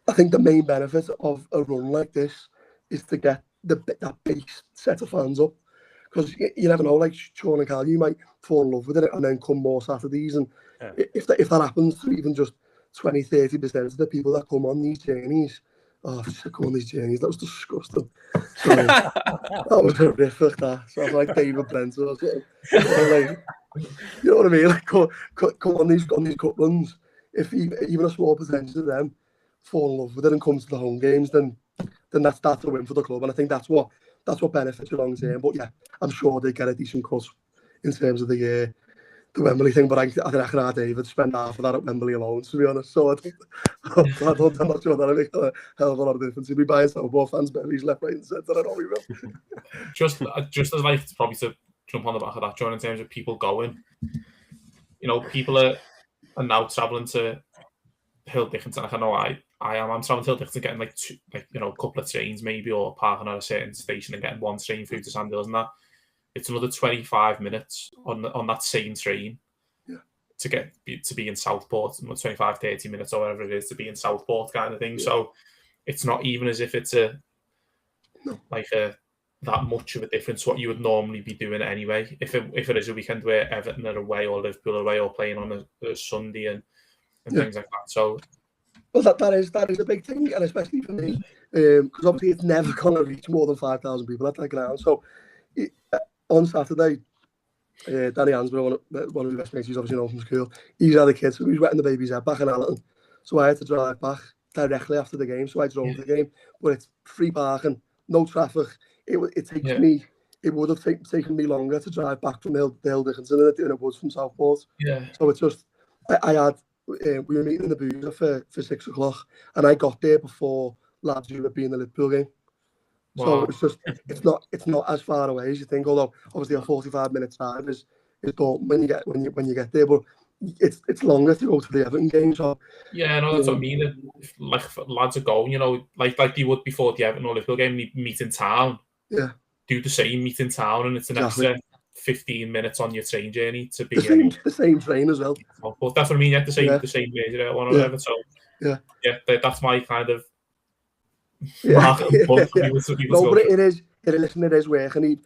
I think the main benefit of a run like this is to get that base set of fans up. Because you never know, like Sean and Carl, you might fall in love with it and then come more Saturdays. And if that happens to even just 20-30% of the people that come on these journeys, come on these journeys, that was disgusting. So, that was horrific, that. So I was like David Brent or something. Like, you know what I mean? Like, come on these cup runs. If even a small percentage of them fall in love with it and come to the home games, then that's a win for the club. And I think that's what benefits you long term. But yeah, I'm sure they get a decent cut in terms of the Wembley thing. But I think I can add David spend half of that at Wembley alone, to be honest. So I'm not sure that'll make a hell of a lot of difference. He'll be buying Southport fans berries left, right, and centre. I know he will. Just as like probably to jump on the back of that, John, in terms of people going, you know, people are now travelling to Hill Dickinson. Like I know I'm travelling to Hill Dickinson, getting a couple of trains maybe, or parking at a certain station and getting one train through to Sandhills and that. It's another 25 minutes on that same train to be in Southport, 25, 30 minutes or whatever it is to be in Southport kind of thing. Yeah. So it's not even as if it's that much of a difference what you would normally be doing anyway. If it is a weekend where Everton are away or Liverpool are away or playing on a Sunday and things like that. So well, that is a big thing, and especially for me, because obviously it's never going to reach more than 5,000 people at that ground. So on Saturday, Danny Hansborough, one of the best mates, he's obviously known from school. He's had a kid, so he was wetting the baby's head back in Allerton. So I had to drive back directly after the game. So I drove the game, but it's free parking, no traffic. It takes me. It would have taken me longer to drive back from Hill Dickinson than it was from Southport. Yeah. So it's just I had we were meeting in the boozer for 6 o'clock, and I got there before lads who would be in the Liverpool game. Wow. So it's just it's not as far away as you think. Although obviously a 45-minute drive is daunting when you get there, but it's longer to go to the Everton game. So yeah, no, that's what I mean. Like lads are going, you know, like they would before the Everton or Liverpool game, they meet in town. Yeah. Do the same, meet in town, and it's an extra 15 minutes on your train journey to be the same train as well. But that's what I mean. Yeah, the same major one or whatever. So that's my kind of mark. No, but it is work, and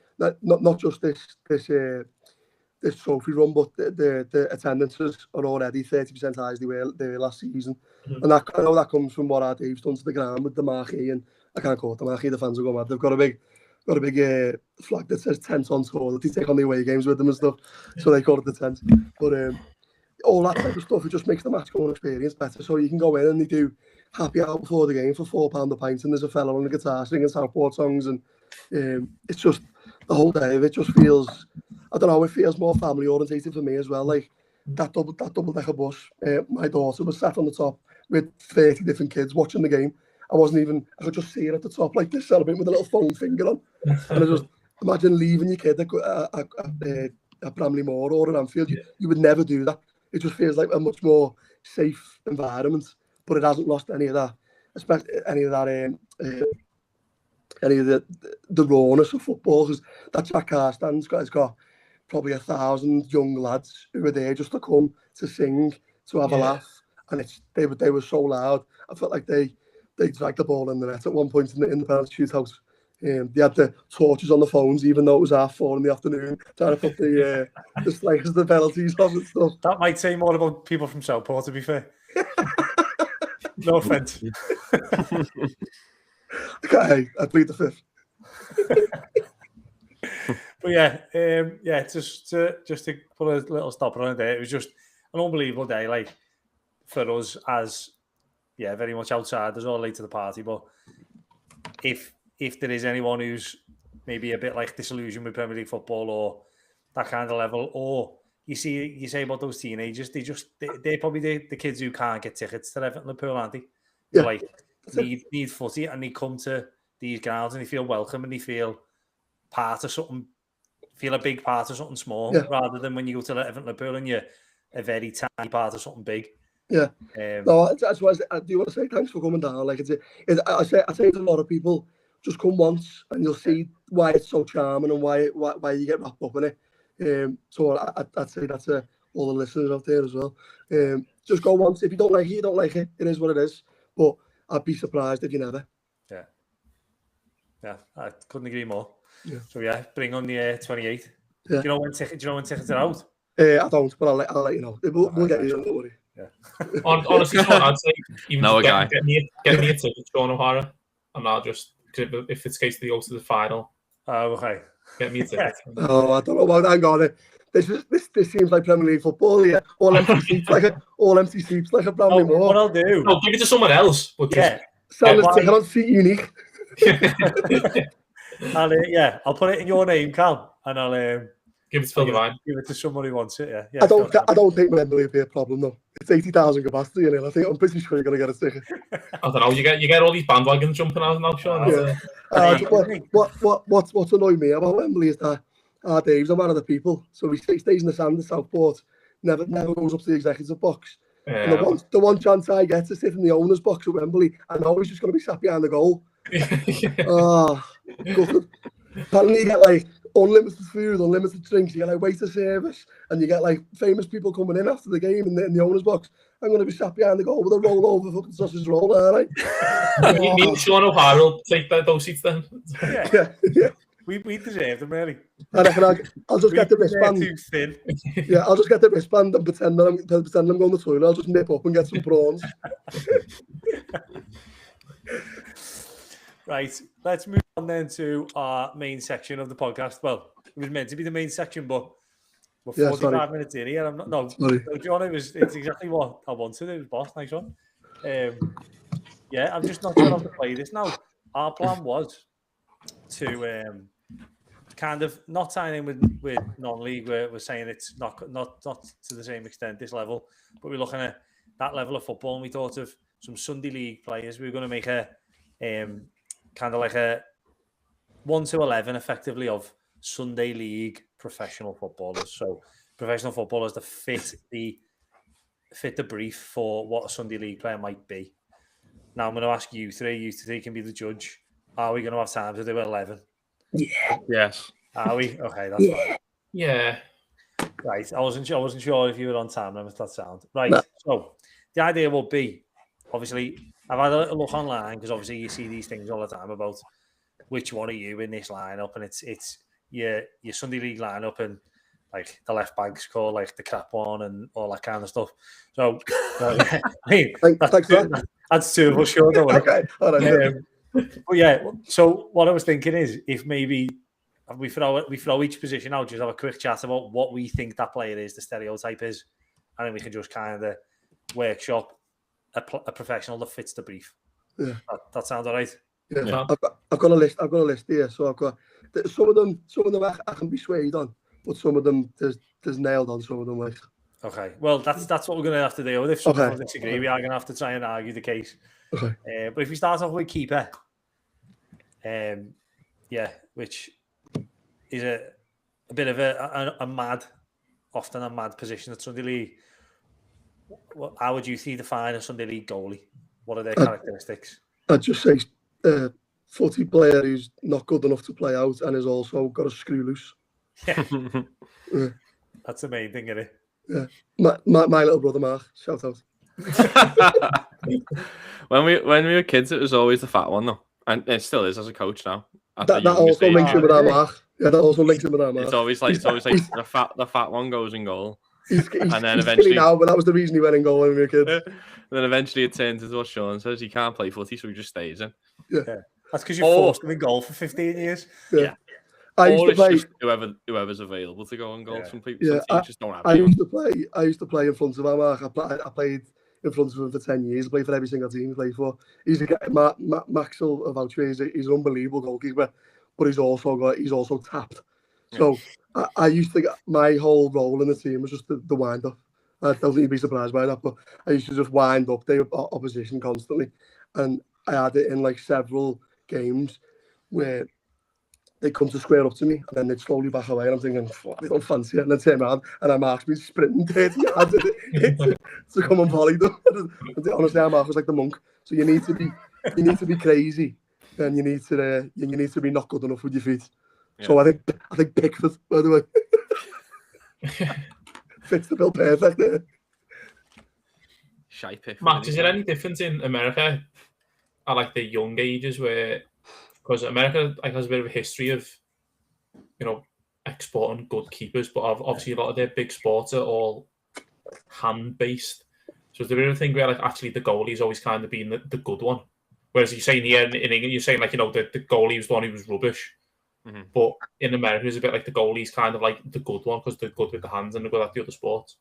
not just this trophy run, but the attendances are already 30% high as they were last season, and I know that comes from what our Dave's done to the ground with the marquee, and I can't call it the marquee. The fans will go mad. They've got a big flag that says tent on tour that they take on the away games with them and stuff, so they call it the tent. But all that type of stuff, it just makes the match going experience better. So you can go in and they do happy hour before the game for £4 a pint, and there's a fella on the guitar singing Southport songs, and it's just the whole day of it just feels, I don't know, it feels more family orientated for me as well. Like that double decker bus, my daughter was sat on the top with 30 different kids watching the game. I could just see her at the top like this, celebrating with a little foam finger on. And I just imagine leaving your kid at Bramley Moor or at Anfield. You would never do that. It just feels like a much more safe environment, but it hasn't lost any of that, especially any of the rawness of football. Because that Jack Carr stand's got probably 1,000 young lads who are there just to come to sing, to have a laugh, and they were so loud. I felt like they dragged the ball in the net at one point in the penalty shootout. They had the torches on the phones, even though it was 4:30 in the afternoon, trying to put the slayers of the penalties on and stuff. That might say more about people from Southport, to be fair. No offence. Okay, I plead the fifth. But just to put a little stopper on it there, it was just an unbelievable day, like for us as very much outsiders all late to the party. But if there is anyone who's maybe a bit like disillusioned with Premier League football or that kind of level, or you say about those teenagers, they're probably the kids who can't get tickets to Everton Liverpool, aren't they? Yeah. Like need footy, and they come to these grounds and they feel welcome and they feel part of something, feel a big part of something small, rather than when you go to Everton Liverpool and you're a very tiny part of something big. Yeah. No, that's why I do want to say thanks for coming down. Like I say to a lot of people, just come once and you'll see why it's so charming and why you get wrapped up in it. So I'd say that's all the listeners out there as well. Just go once. If you don't like it, you don't like it. It is what it is. But I'd be surprised if you never. Yeah, I couldn't agree more. Yeah. So bring on the 28th. Yeah. Do you know when tickets are out? I don't, but I'll let you know. We'll get you. Don't worry. Yeah. Honestly, Sean, I'd say even get me a ticket, Sean O'Hara, and I'll just, if it's the case they go to the final. Oh, okay. Get me a ticket. Oh, I don't know about that. Hang on. This seems like Premier League football here. All empty seats, like a Bramley Moor. What I'll do? No, give it to someone else. But sell the ticket on Seat Unique. I'll put it in your name, Cal, and I'll give it to Phil Devine. Give it to someone who wants it. Yeah. I don't think Wembley would be a problem though. It's 80,000 capacity, and I think I'm pretty sure you're going to get a ticket. I don't know. You get all these bandwagons jumping out now, Sean. What's annoyed me about Wembley is that Dave's a man of the people, so he stays in the sand at Southport. Never goes up to the executive box. And the one chance I get to sit in the owner's box at Wembley, I know he's just going to be sat behind the goal. Apparently you get like unlimited food, unlimited drinks, you get like waiter service, and you get like famous people coming in after the game in the owner's box. I'm going to be sat behind the goal with a roll over fucking sausage roll, aren't I? Me and Sean O'Hara will take those seats then. Yeah. We deserve them, really. I reckon I'll just get the wristband. Too thin. Yeah, I'll just get the wristband and pretend I'm going to the toilet. I'll just nip up and get some prawns. Right, let's move on then to our main section of the podcast. Well, was meant to be the main section, but we're Yeah, 45 minutes in here. I'm not. No, Sorry. no, John. It's exactly what I wanted. It was boss. Nice one. Yeah, I'm just not sure how to play this now. Our plan was to kind of not sign in with non-league. We're saying it's not to the same extent this level, but we're looking at that level of football, and we thought of some Sunday league players. We were going to make a kind of like a 1 to 11 effectively of Sunday league professional footballers. So professional footballers that fit the brief for what a Sunday league player might be. Now I'm going to ask you three. You three can be the judge. Are we going to have time to do 11? Yeah. Yes. Are we? Okay, that's fine. Yeah. Right. I wasn't sure if you were on time. If that sound right. No. So the idea will be, obviously, I've had a little look online because obviously you see these things all the time about which one are you in this lineup, and it's your Sunday league lineup, and like the left back's called like the crap one and all that kind of stuff. So I mean, that's two of us, sure. Don't worry. Okay. All right. But yeah, so what I was thinking is if maybe we throw each position out, just have a quick chat about what we think that player is, the stereotype is, and then we can just kind of workshop a professional that fits the brief. Yeah, that sounds all right. Yeah. I've got a list. I've got a list here. So I've got some of them I can be swayed on, but some of them there's nailed on. Some of them like. Okay, well that's what we're going to have to do. If someone disagree, we are going to have to try and argue the case. Okay. But if we start off with keeper, which is a bit of a mad, often a mad position at Sunday League. How would you define a Sunday League goalie? What are their characteristics? I'd just say footy player who's not good enough to play out and has also got a screw loose. Yeah. Yeah. That's the main thing, isn't it? Yeah. My little brother Mark, shout out. When we were kids, it was always the fat one though, and it still is as a coach now. That also links in with our Mark. Yeah, that also links in with our Mark. It's always like the fat one goes in goal. He's and then eventually now, but that was the reason he went in goal when we were kids. And then eventually it turns into what Sean says. He can't play footy, so he just stays in. Yeah. That's because you forced him in goal for 15 years. Yeah. I used to play whoever's available to go in goal. Some people just don't have. I used to play in front of our Mark. I played in front of him for 10 years. I played for every single team he played for. He's a guy. Max will vouch for. He's an unbelievable goalkeeper, but he's also tapped. So I used to get my whole role in the team was just the wind up. I don't think you'd be surprised by that, but I used to just wind up the opposition constantly, and I had it in like several games where they come to square up to me and then they'd slowly back away, and I'm thinking, they don't fancy it, and then turn around and I'm actually sprinting 30 yards to come and volley them. Honestly, I'm was like the monk. So you need to be crazy, and you need to be not good enough with your feet. Yeah. So I think Pickford, by the way, fits the bill perfect there. Shy Pickford. Max, is there any difference in America at like the young ages where, because America has a bit of a history of, exporting good keepers, but obviously a lot of their big sports are all hand based. So is there a bit of a thing where like actually the goalie's always kind of been the good one, whereas you're saying here in England, you're saying like the goalie was the one who was rubbish. Mm-hmm. But in America, it's a bit like the goalie's kind of like the good one because they're good with the hands and they're good at the other sports.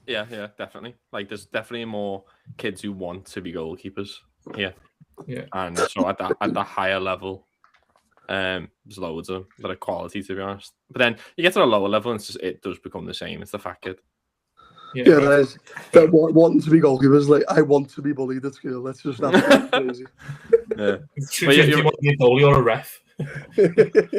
Yeah, definitely. Like, there's definitely more kids who want to be goalkeepers here. Yeah, and so at the higher level, there's loads of them that are quality, to be honest. But then you get to a lower level, and it does become the same. It's the fat kid. Yeah, that is. That wanting to be goalkeepers, like I want to be bullied at school. That's just crazy. Yeah, you want to be a goalie or a ref.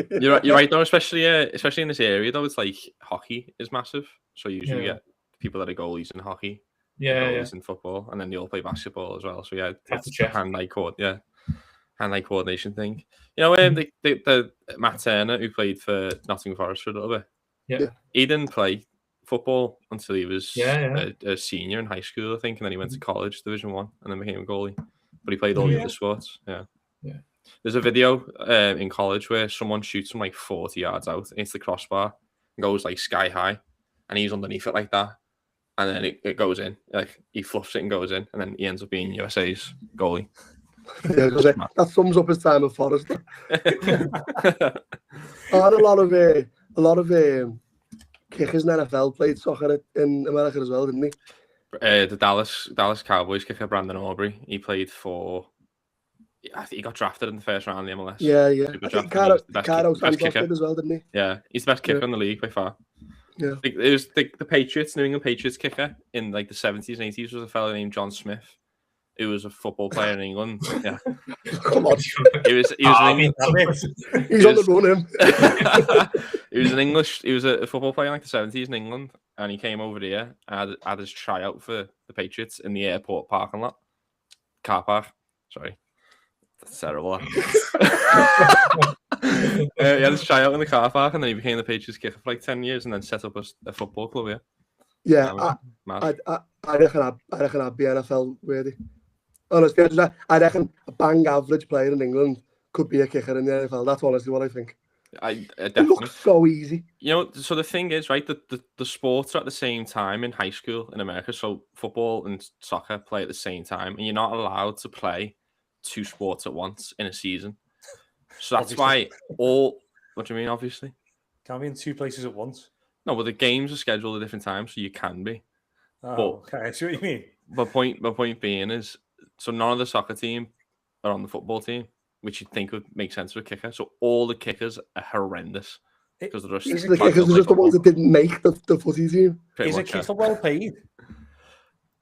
You're right though, especially in this area though. It's like hockey is massive, so usually we get people that are goalies in hockey, goalies in football, and then they all play basketball as well. So it's a hand-eye coordination thing. The Matt Turner, who played for Nottingham Forest for a little bit, he didn't play football until he was a senior in high school, I think, and then he went to college, Division 1, and then became a goalie. But he played all the other sports. Yeah. There's a video in college where someone shoots from like 40 yards out into the crossbar and goes like sky high, and he's underneath it like that, and then it goes in. Like he fluffs it and goes in, and then he ends up being USA's goalie. Yeah, that sums up his time at Forest. I had a a lot of kickers in NFL played soccer in America as well, didn't he? The Dallas Cowboys kicker Brandon Aubrey. He played for. I think he got drafted in the first round of the MLS. Yeah. I think Carlos Santos did as well, didn't he? Yeah, he's the best kicker in the league by far. Yeah. It was the Patriots, New England Patriots kicker in like the 70s and 80s was a fellow named John Smith. Who was a football player in England. Yeah. Come on. He was He's on the run, him. He was a football player in like the 70s in England, and he came over here and had his tryout for the Patriots in the airport parking lot. Car park. Sorry. That's terrible. He had his tryout in the car park, and then he became the Patriots kicker for like 10 years and then set up a football club here. Yeah, I reckon I'd be NFL worthy. Honestly, I reckon a bang average player in England could be a kicker in the NFL. That's honestly what I think. Definitely. It looks so easy. You know, so the thing is, right, the sports are at the same time in high school in America. So football and soccer play at the same time, and you're not allowed to play 2 sports at once in a season. So that's why what do you mean, obviously? Can't be in 2 places at once. No, but the games are scheduled at different times, so you can be. Okay, I see what you mean. My point being is, so none of the soccer team are on the football team, which you'd think would make sense for a kicker. So all the kickers are horrendous because they're just the kickers are just the ones that didn't make the footy team. Is a kicker well paid?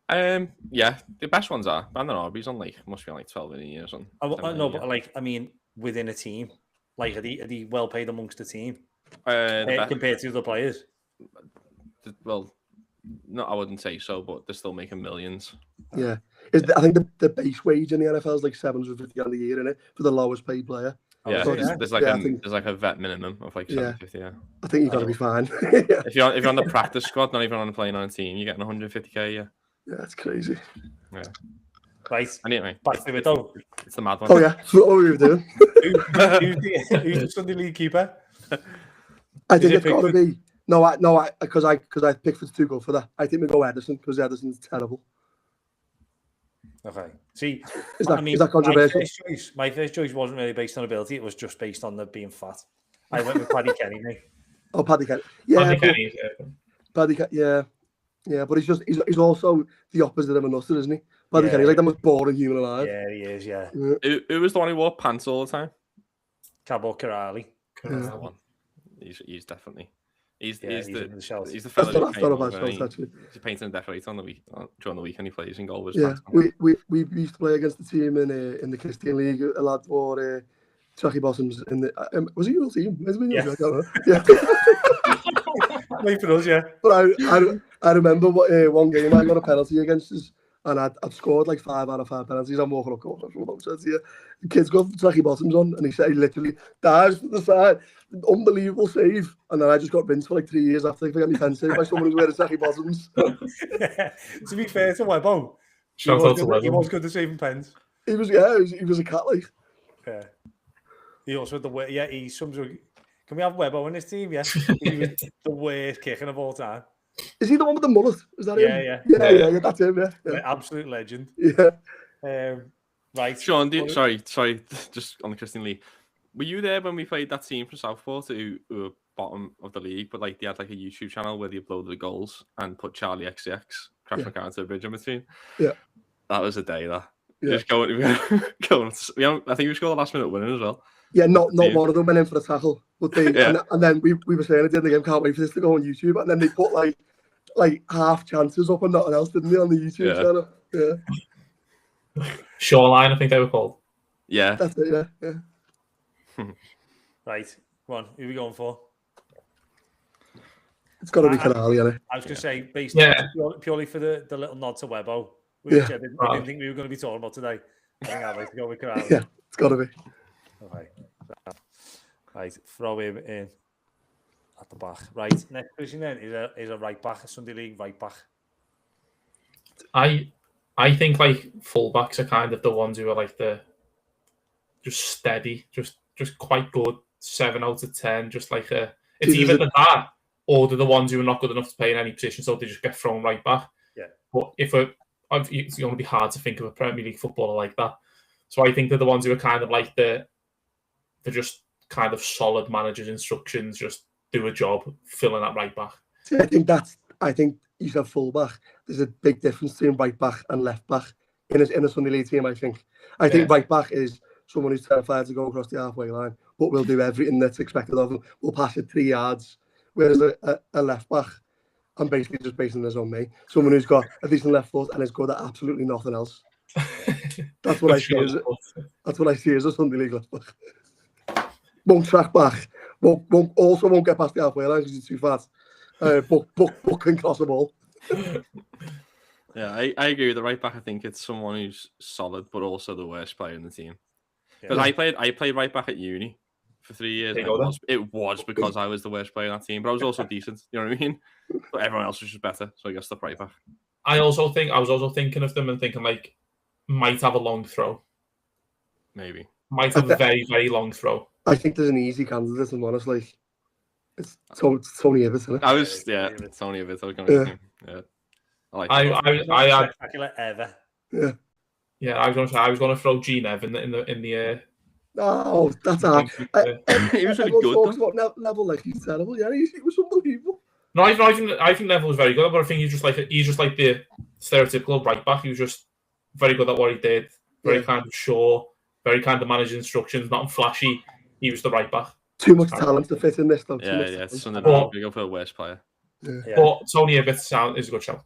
Yeah, the best ones are. Brandon Aubrey's on must be on 12 million years on. No, but I mean, within a team, are they well paid amongst the team compared to the players? Well, no, I wouldn't say so, but they're still making millions. Yeah, I think the base wage in the NFL is like $750 a year, innit, for the lowest paid player. Yeah, there's like a vet minimum of like $750. Yeah, I think you've got to be fine. If you're on the practice squad, not even on playing on a team, you're getting $150K. Yeah, that's crazy. Yeah. Right. Anyway, back to it though. It's the mad one. Oh yeah, that's what we were doing. Who's the Sunday League keeper? I think it's got to be. No, because Pickford's too good for that. I think we go Ederson because Ederson's terrible. Okay. See, is that controversial? My first choice wasn't really based on ability; it was just based on the being fat. I went with Paddy Kenny, mate. Oh, Paddy Kenny. Yeah, Paddy Kenny. Yeah, but he's also the opposite of a nutter, isn't he? Paddy Kenny's like the most boring human alive. Yeah, he is. Yeah. Who was the one who wore pants all the time? Cabot Corrali. That one. He's definitely. He's the fellow he's painting and decorating on the week during the weekend he plays in goal. Yeah, we used to play against the team in the Christian League. A lad wore tracky bottoms in the. Was it your team? Yeah. I don't know. Yeah. Wait for us, yeah. But I remember one game I got a penalty against us. And I'd scored like 5 out of 5 penalties. I'm walking up court. The kid's got tracky bottoms on, and he literally dives to the side. Unbelievable save. And then I just got rinsed for like 3 years after I got my pen saved by someone who's wearing tracky bottoms. To be fair to Webbo, he was good at saving pens. He was a cat like. Yeah. He also had the way. Yeah, can we have Webbo in this team? Yeah. He was the worst kicking of all time. Is he the one with the mullet? Is that him? Yeah, that's him, yeah. Absolute legend. Yeah. Right. Sean, sorry, just on the Christian League. Were you there when we played that team from Southport who were bottom of the league, but like they had like a YouTube channel where they uploaded the goals and put Charlie XCX, Crash McCann to a bridge in between? Yeah. That was a day, that. Yeah. Just going. I think we scored the last minute winning as well. Yeah, not one of them went in for a tackle, but they and then we were saying at the end of the game, can't wait for this to go on YouTube, and then they put like half chances up and nothing else, didn't they, on the YouTube channel? Yeah. Shoreline, I think they were called. Yeah, that's it. Yeah. Right, come on, who are we going for? It's got to be Canali, isn't it? I was going to say, based purely for the little nod to Webbo, which I didn't think we were going to be talking about today. I think I'd like to go with Canali. Yeah, it's got to be. Okay. Right, throw him in at the back. Right, next position then is a right back, a Sunday League right back. I think like fullbacks are kind of the ones who are like the just steady, just quite good, 7 out of 10. Just like it's either that or they're the ones who are not good enough to play in any position, so they just get thrown right back. Yeah. But it's going to be hard to think of a Premier League footballer like that. So I think they're the ones who are kind of like they're just kind of solid managers' instructions. Just do a job filling that right back. See, I think he's a full back. There's a big difference between right back and left back in a Sunday League team. I think right back is someone who's terrified to go across the halfway line, but will do everything that's expected of him. Will pass it 3 yards. Whereas a left back, I'm basically just basing this on me. Someone who's got a decent left foot and is good at absolutely nothing else. That's what I see as. That's what I see as a Sunday League left back. Won't track back. Won't get past the halfway line because he's too fat. But can cross the ball. Yeah, I agree with the right back. I think it's someone who's solid, but also the worst player in the team. Because I played right back at uni for 3 years. It was because I was the worst player in that team, but I was also decent. You know what I mean? But everyone else was just better, so I guess the right back. I was also thinking of them and thinking like, might have a long throw. Maybe. Might have a very, very long throw. I think there's an easy candidate, and honestly, it's Tony Hibbert, isn't it? It's Tony Hibbert. I was going to yeah. I had spectacular ever. Yeah, I was going to throw Gene Evan in the. Oh, that's hard. He was really good. Talks about Neville like he's terrible. Yeah, he was unbelievable. No, I think Neville was very good, but I think he's just like the stereotypical right back. He was just very good at what he did. Very kind of sure. Very kind of manage instructions. Not flashy. He was the right back. Too much talent to fit in this, though. Yeah. It's something to go for a worst player. Yeah. But Tony Hibbert is a good shout.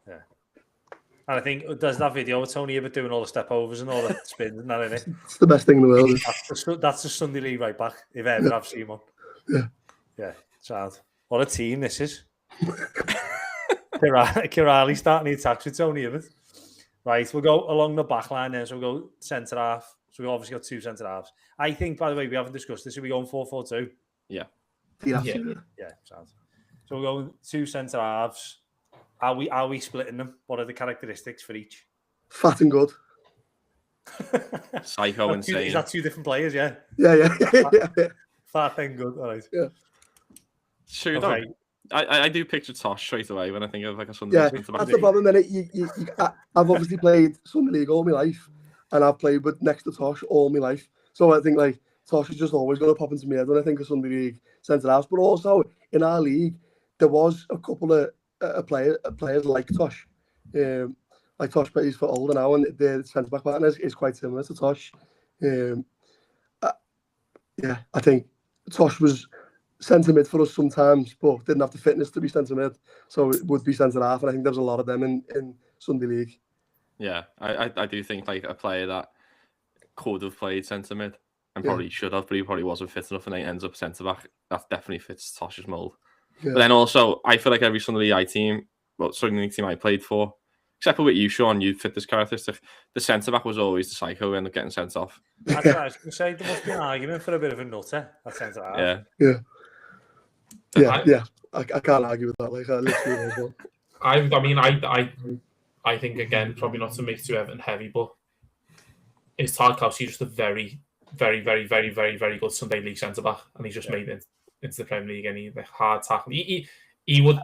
Yeah. And I think there's that video of Tony Hibbert doing all the step overs and all the spins and that, isn't it? It's the best thing in the world. That's the Sunday League right back, if ever I've seen one. Yeah. Sound. What a team this is. Kirali starting the attacks with Tony Hibbert. Right, we'll go along the back line then. So we'll go centre half. So we've obviously got 2 centre halves. I think, by the way, we haven't discussed this. Are we going 4-4-2? Yeah. Sounds. So we're going 2 centre halves. Are we splitting them? What are the characteristics for each? Fat and good. Psycho insane. Is that 2 different players? Yeah. Yeah. Fat and good. All right. Yeah. Sure. Okay. I do picture Tosh straight away when I think of like a Sunday League. That's the problem. Then I've obviously played Sunday League all my life, and I've played with next to Tosh all my life. So I think like Tosh is just always going to pop into my head when I think of Sunday League centre halves. But also in our league, there was a couple of players like Tosh. Like Tosh plays for Older now, and the centre back partner is quite similar to Tosh. I think Tosh was centre mid for us sometimes, but didn't have the fitness to be centre mid, so it would be centre half. And I think there's a lot of them in Sunday League. Yeah, I do think like a player that could have played centre mid and probably should have, but he probably wasn't fit enough, and then ends up centre back. That definitely fits Tosh's mould. Yeah. But then also, I feel like every Sunday League team I played for, except for with you, Sean, you fit this characteristic. The centre back was always the psycho who ended up getting sent off. That's what I was going to say. There must be an argument for a bit of a nutter at centre half. Yeah. I can't argue with that. Like I literally as well. I think again, probably not to make too Everton heavy, but is Tarkowski just a very, very, very, very, very, very good Sunday League centre back, and he's just made it into the Premier League, and he's like hard tackling. You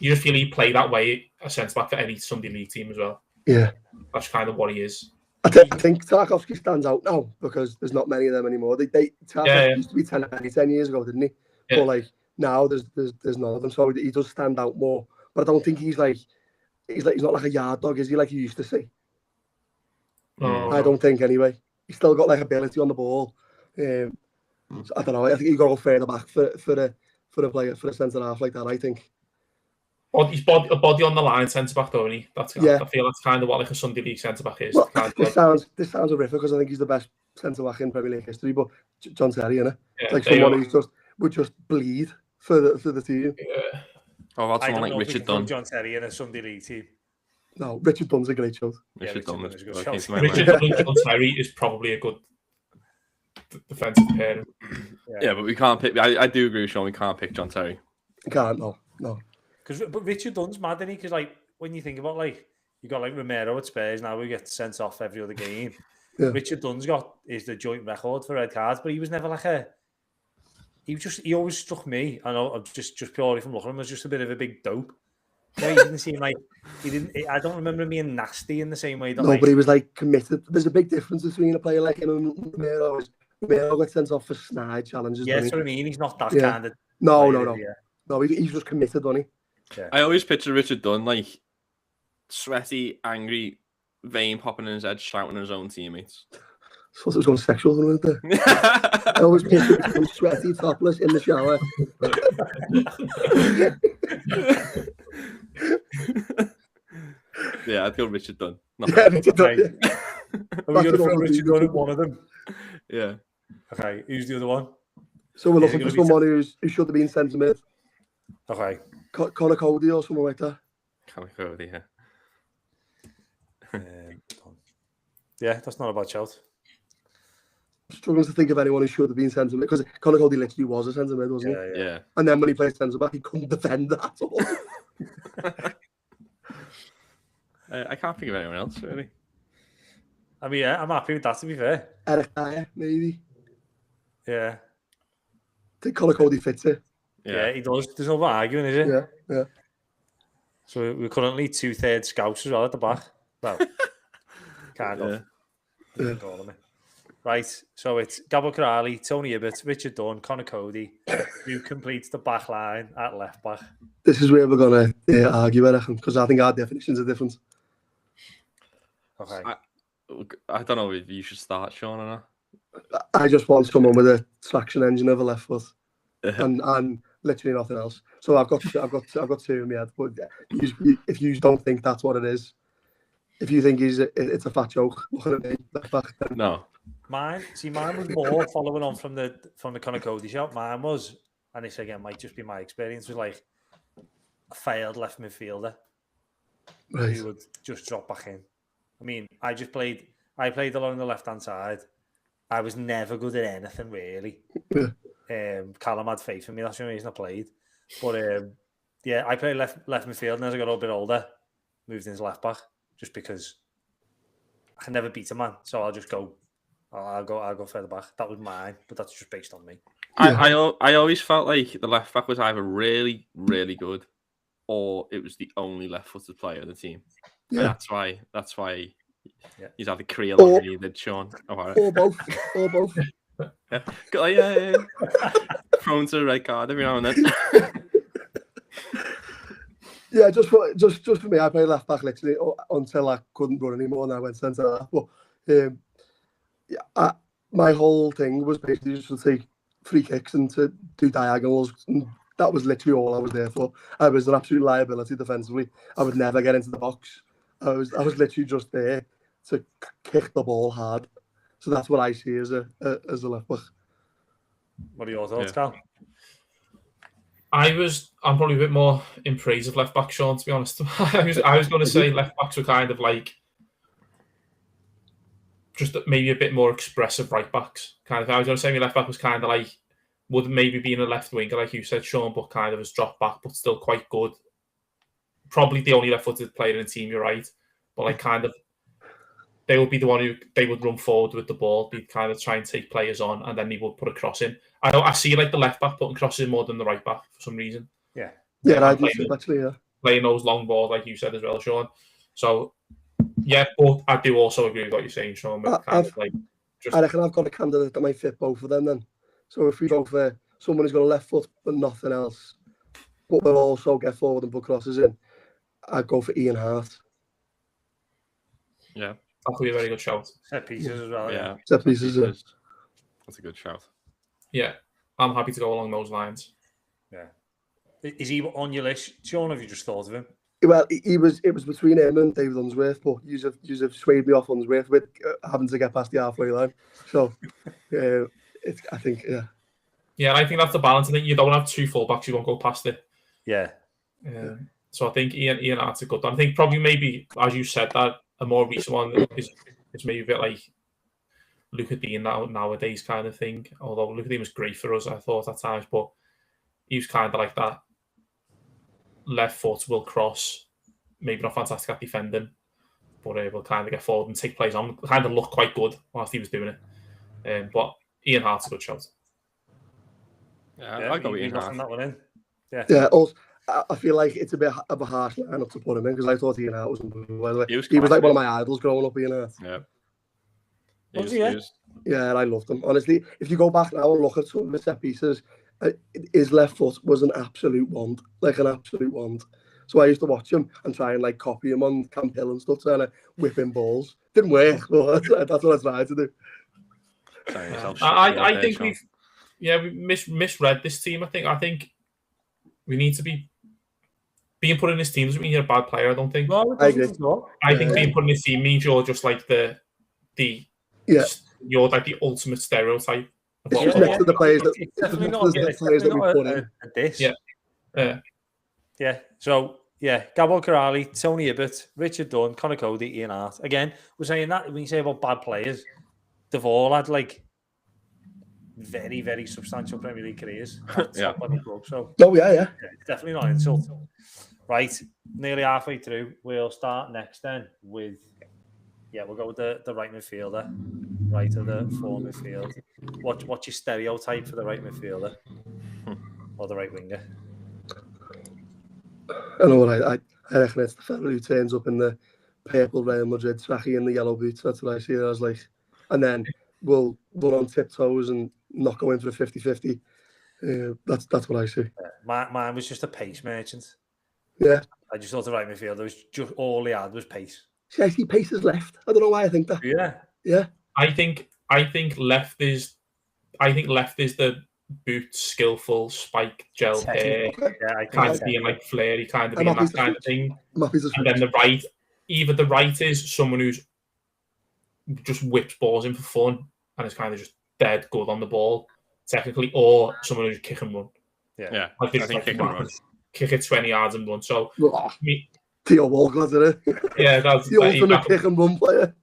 just feel he'd play that way a centre back for any Sunday League team as well. Yeah, that's kind of what he is. I think Tarkowski stands out now because there's not many of them anymore. Tarkowski used to be 10 years ago, didn't he? Yeah. But like now there's none of them, so he does stand out more. But I don't think he's not like a yard dog, is he? Like he used to see. I don't think anyway. He's still got like ability on the ball. So I don't know. I think he got to go further back for a player for a centre half like that. I think. He's a body on the line centre back, though, isn't he? I feel that's kind of what like a Sunday League centre back is. Well, this sounds horrific because I think he's the best centre back in Premier League history. But John Terry, innit? Yeah, like someone who would just bleed for the team. Yeah. Oh, that's someone like Richard Dunn. John Terry in a Sunday League team. No, Richard Dunn's a great shout. Richard Dunn is a good shout. Richard Dunn and John Terry is probably a good defensive pairing. Yeah, but we can't pick. I do agree with Sean. We can't pick John Terry. You can't, no. But Richard Dunn's mad, isn't he? Because like when you think about like you got like Romero at Spurs now, we get sent off every other game. Yeah. Richard Dunn's is the joint record for red cards, but he was never like he always struck me. I know just purely from looking at him as just a bit of a big dope. No, he didn't seem like I don't remember him being nasty in the same way. But he was like committed. There's a big difference between a player like him and Romero. Romero got sent off for snide challenges. Yeah, that's what I mean. He's not that kind of No, he's just committed, doesn't he? Yeah. I always picture Richard Dunn like sweaty, angry, vein popping in his head, shouting at his own teammates. I thought it was going sexual, wasn't it? I always picture him sweaty, topless, in the shower. Yeah, I'd go Richard Dunn. Yeah, Richard Dunn. Yeah. Are we going to throw Richard Dunn at one of them? Yeah. Okay, who's the other one? So we're looking for someone who should have been centre mid. Okay. Connor Cody or something like that. Connor Cody, yeah. Yeah, that's not a bad shout. Struggling to think of anyone who should have been centre mid because Connor Cody literally was a centre mid, wasn't he? Yeah. And then when he played centre back, he couldn't defend at all. I can't think of anyone else really. I mean, yeah, I'm happy with that. To be fair, Eric Dyer, maybe. Yeah. I think Connor Cody fits it. Yeah, he does. There's no arguing, is it? Yeah. So we're currently 2/3 scouts as well at the back. Well, kind of. Yeah. Right, so it's Gabor Kiraly, Tony Hibbert, Richard Dunn, Connor Cody, who completes the back line at left back. This is where we're going to argue, I reckon, because I think our definitions are different. Okay. I don't know if you should start, Sean, or not. I just want someone with a traction engine of a left foot and literally nothing else. So I've got two in my head, but if you don't think that's what it is, if you think it's a fat joke, look at me, left back. Then. No. Mine was more following on from the Connor Cody shout. Mine was, and this again might just be my experience, was like a failed left midfielder who would just drop back in. I mean, I played along the left hand side. I was never good at anything really. Callum had faith in me. That's the only reason I played. But yeah, I played left midfield, and as I got a little bit older, moved into left back just because I can never beat a man. So I'll just go. I'll go further back. That was mine, but that's just based on me. I always felt like the left back was either really, really good, or it was the only left-footed player in the team. Yeah, that's why. Yeah. He's had the career longer than you did, Sean. Or both. Yeah. Prone to a red card every now and then. Yeah, just for me, I played left back literally until I couldn't run anymore, and I went centre half. But my whole thing was basically just to take free kicks and to do diagonals. And that was literally all I was there for. I was an absolute liability defensively. I would never get into the box. I was literally just there to kick the ball hard. So that's what I see as a left back. What are your thoughts, Cal? I'm probably a bit more in praise of left back, Sean, to be honest. I was going to say left backs were kind of like just maybe a bit more expressive right backs. Kind of, I was going to say my left back was kind of like would maybe be in a left winger, like you said, Sean, but kind of has dropped back, but still quite good. Probably the only left-footed player in the team, you're right. But like kind of, they would be the one who they would run forward with the ball, be kind of try and take players on, and then he would put a cross in. I see like the left back putting crosses in more than the right back for some reason. Yeah, I do too, actually. Yeah, playing those long balls, like you said as well, Sean. So yeah, but I do also agree with what you're saying, Sean. I reckon I've got a candidate that might fit both of them then. So if we go for someone who's got a left foot but nothing else, but will also get forward and put crosses in, I'd go for Ian Hart. Yeah, that would be a very good shout. Set pieces as well. Yeah, set pieces. That's a good shout. Yeah, I'm happy to go along those lines. Yeah, is he on your list, Sean? Have you just thought of him? Well, it was between him and David Unsworth, but you have swayed me off Unsworth with having to get past the halfway line. So, I think. Yeah, I think that's the balance. I think you don't have two fullbacks, you won't go past it. Yeah. So I think Ian Hart's a good one. I think probably maybe, as you said, that a more recent one is maybe a bit like Luca Dean nowadays kind of thing. Although Luca Dean was great for us, I thought at times, but he was kind of like that left foot will cross, maybe not fantastic at defending, but able to kind of get forward and take plays on, kind of look quite good whilst he was doing it. But Ian Hart's a good shot. Yeah, I'll go Ian Hart. That one in. Yeah. Also, I feel like it's a bit of a harsh lineup to put him in because I thought Ian Hart was unbelievable. By the way, he was like one of my idols growing up. Ian Hart. Yeah. Yeah, and I loved him. Honestly, if you go back now and look at some of the set pieces, his left foot was an absolute wand, like an absolute wand. So I used to watch him and try and like copy him on Camp Hill and stuff, trying to whip in balls. Didn't work, but that's what I tried to do. I think we misread this team. I think we need to be being put in this team doesn't mean you're a bad player. I don't think. No, I agree. I think being put in this team means you're just like you're like the ultimate stereotype. It's just next to the players that it's definitely not we put in. This. Yeah. So Gabon Kiraly, Tony Hibbert, Richard Dunn, Conor Cody, Ian Hart. Again, we're saying that when you say about bad players, they've all had like very, very substantial Premier League careers. So it's definitely not an insult. Right, nearly halfway through. We'll start next then with we'll go with the right midfielder, right of the full midfield. What's your stereotype for the right midfielder or the right winger? I know what I reckon it's the fella who turns up in the purple Real Madrid trackie and the yellow boots. That's what I see it as, like, and then we'll run on tiptoes and not go in for a 50-50. That's what I see. Mine was just a pace merchant. Yeah, I just thought the right midfielder was just all he had was pace. See, I see pace is left. I don't know why I think that. Yeah. I think left is the boot, skillful, spiked gel hair, kind of being like flary, kind of being that kind of thing. And then either the right is someone who's just whips balls in for fun and is kind of just dead good on the ball, technically, or someone who's kick and run. Yeah. I think kick and run. Kick it 20 yards and run. So, Theo Walcott, isn't it? Yeah, that's the ultimate kick and run player.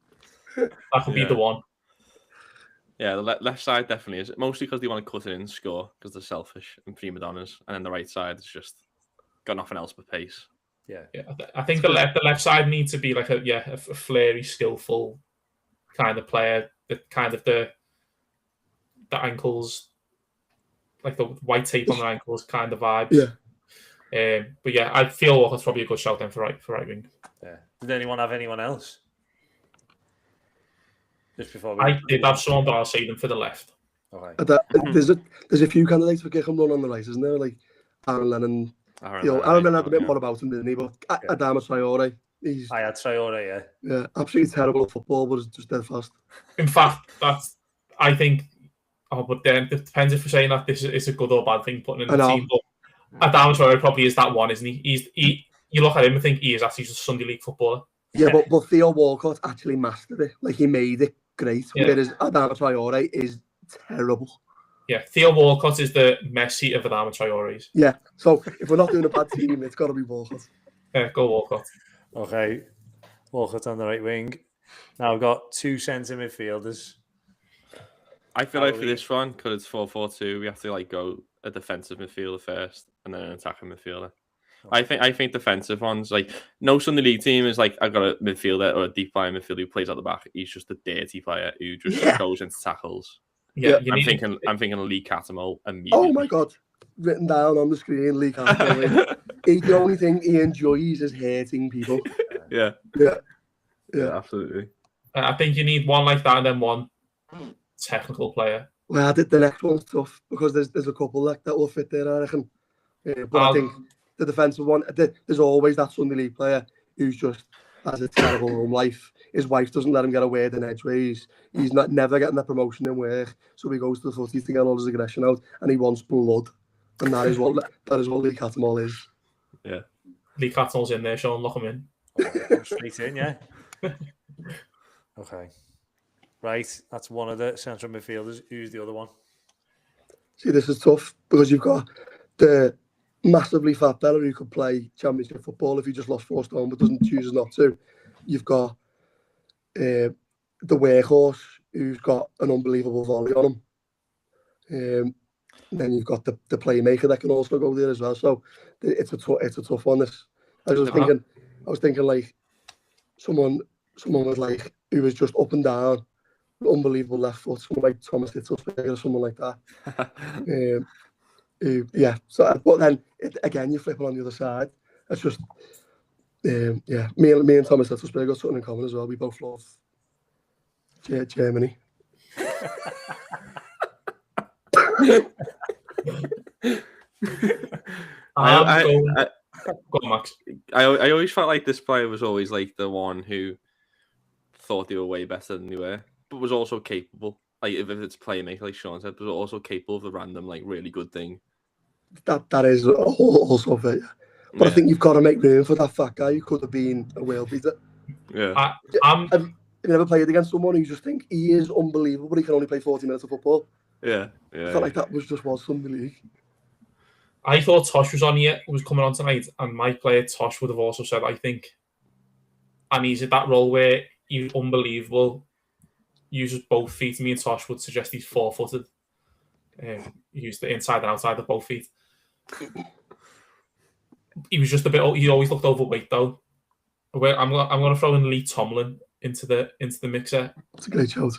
That could be the one. Yeah, the left side definitely is. Mostly because they want to cut it in and score because they're selfish and prima donnas. And then the right side is just got nothing else but pace. Yeah. I think the left side needs to be like a flary, skillful kind of player. The ankles, like the white tape on the ankles kind of vibes. Yeah. But yeah, I feel that's probably a good shout then for right wing. Yeah. Did anyone have anyone else? Just before I did have someone, but I'll say them for the left. Okay. There's a few candidates for kick and run on the right, isn't there? Like Aaron Lennon. Aaron Lennon had a bit more about him, didn't he? But Adama Traore. I had Traore, yeah, absolutely terrible at football, but it's just dead fast. In fact, I think. But then it depends if we're saying that this is a good or bad thing putting in the team. But Adama Traore probably is that one, isn't he? You look at him and think he is actually just a Sunday League footballer. Yeah, but Theo Walcott actually mastered it. Like, he made it great. Whereas Adama Traore is terrible. Yeah, Theo Walcott is the Messi of Adama Traore's. Yeah, so if we're not doing a bad team, it's got to be Walcott. Yeah, go Walcott. Okay, Walcott on the right wing. Now I've got two centre midfielders. I feel like for this one, because it's 4-4-2, we have to go a defensive midfielder first and then an attacking midfielder. Okay. I think defensive ones, like, no Sunday League team is like, I've got a midfielder or a deep line midfielder who plays at the back. He's just a dirty player who just goes into tackles. Yeah, I'm thinking Lee Cattermole immediately. Oh my God, written down on the screen, Lee Cattermole. The only thing he enjoys is hating people. Yeah, absolutely. I think you need one like that and then one technical player. Well, the next one's tough because there's a couple that will fit there, I reckon. But I think the defensive one, there's always that Sunday League player who's just has a terrible home life. His wife doesn't let him get a word in edgeways. He's never getting that promotion in work, so he goes to the footies to get all his aggression out, and he wants blood, and that is what Lee Cattermole is. Yeah, Lee Cattermole's in there, Sean. Lock him in. Straight in, yeah. Okay. Right, that's one of the central midfielders. Who's the other one? See, this is tough because you've got the massively fat fella who could play championship football if he just lost 4 stone but chooses not to. You've got the workhorse who's got an unbelievable volley on him. Then you've got the playmaker that can also go there as well. So it's a tough one. I was thinking like someone was like who was just up and down. Unbelievable left foot, someone like Thomas Hitzlsperger or someone like that. So but then again, you flip it on the other side. It's just me and Thomas Hitzlsperger got something in common as well. We both love Germany. Go on, Max. I always felt like this player was always like the one who thought they were way better than they were, but was also capable. Like if it's playmaker, like Sean said, was also capable of the random, like really good thing. That is also fair. But I think you've got to make room for that fat guy who could have been a world beater. Yeah. Have you ever played against someone who you just think he is unbelievable, but he can only play 40 minutes of football? Yeah. I felt like that was something league. I thought Tosh was coming on tonight, and my player Tosh would have also said, I think, and he's at that role where he's unbelievable, uses both feet. Me and Tosh would suggest he's 4-footed. He used the inside and outside of both feet. He was just a bit. He always looked overweight though. I'm going to throw in Lee Tomlin into the mixer. That's a great shout.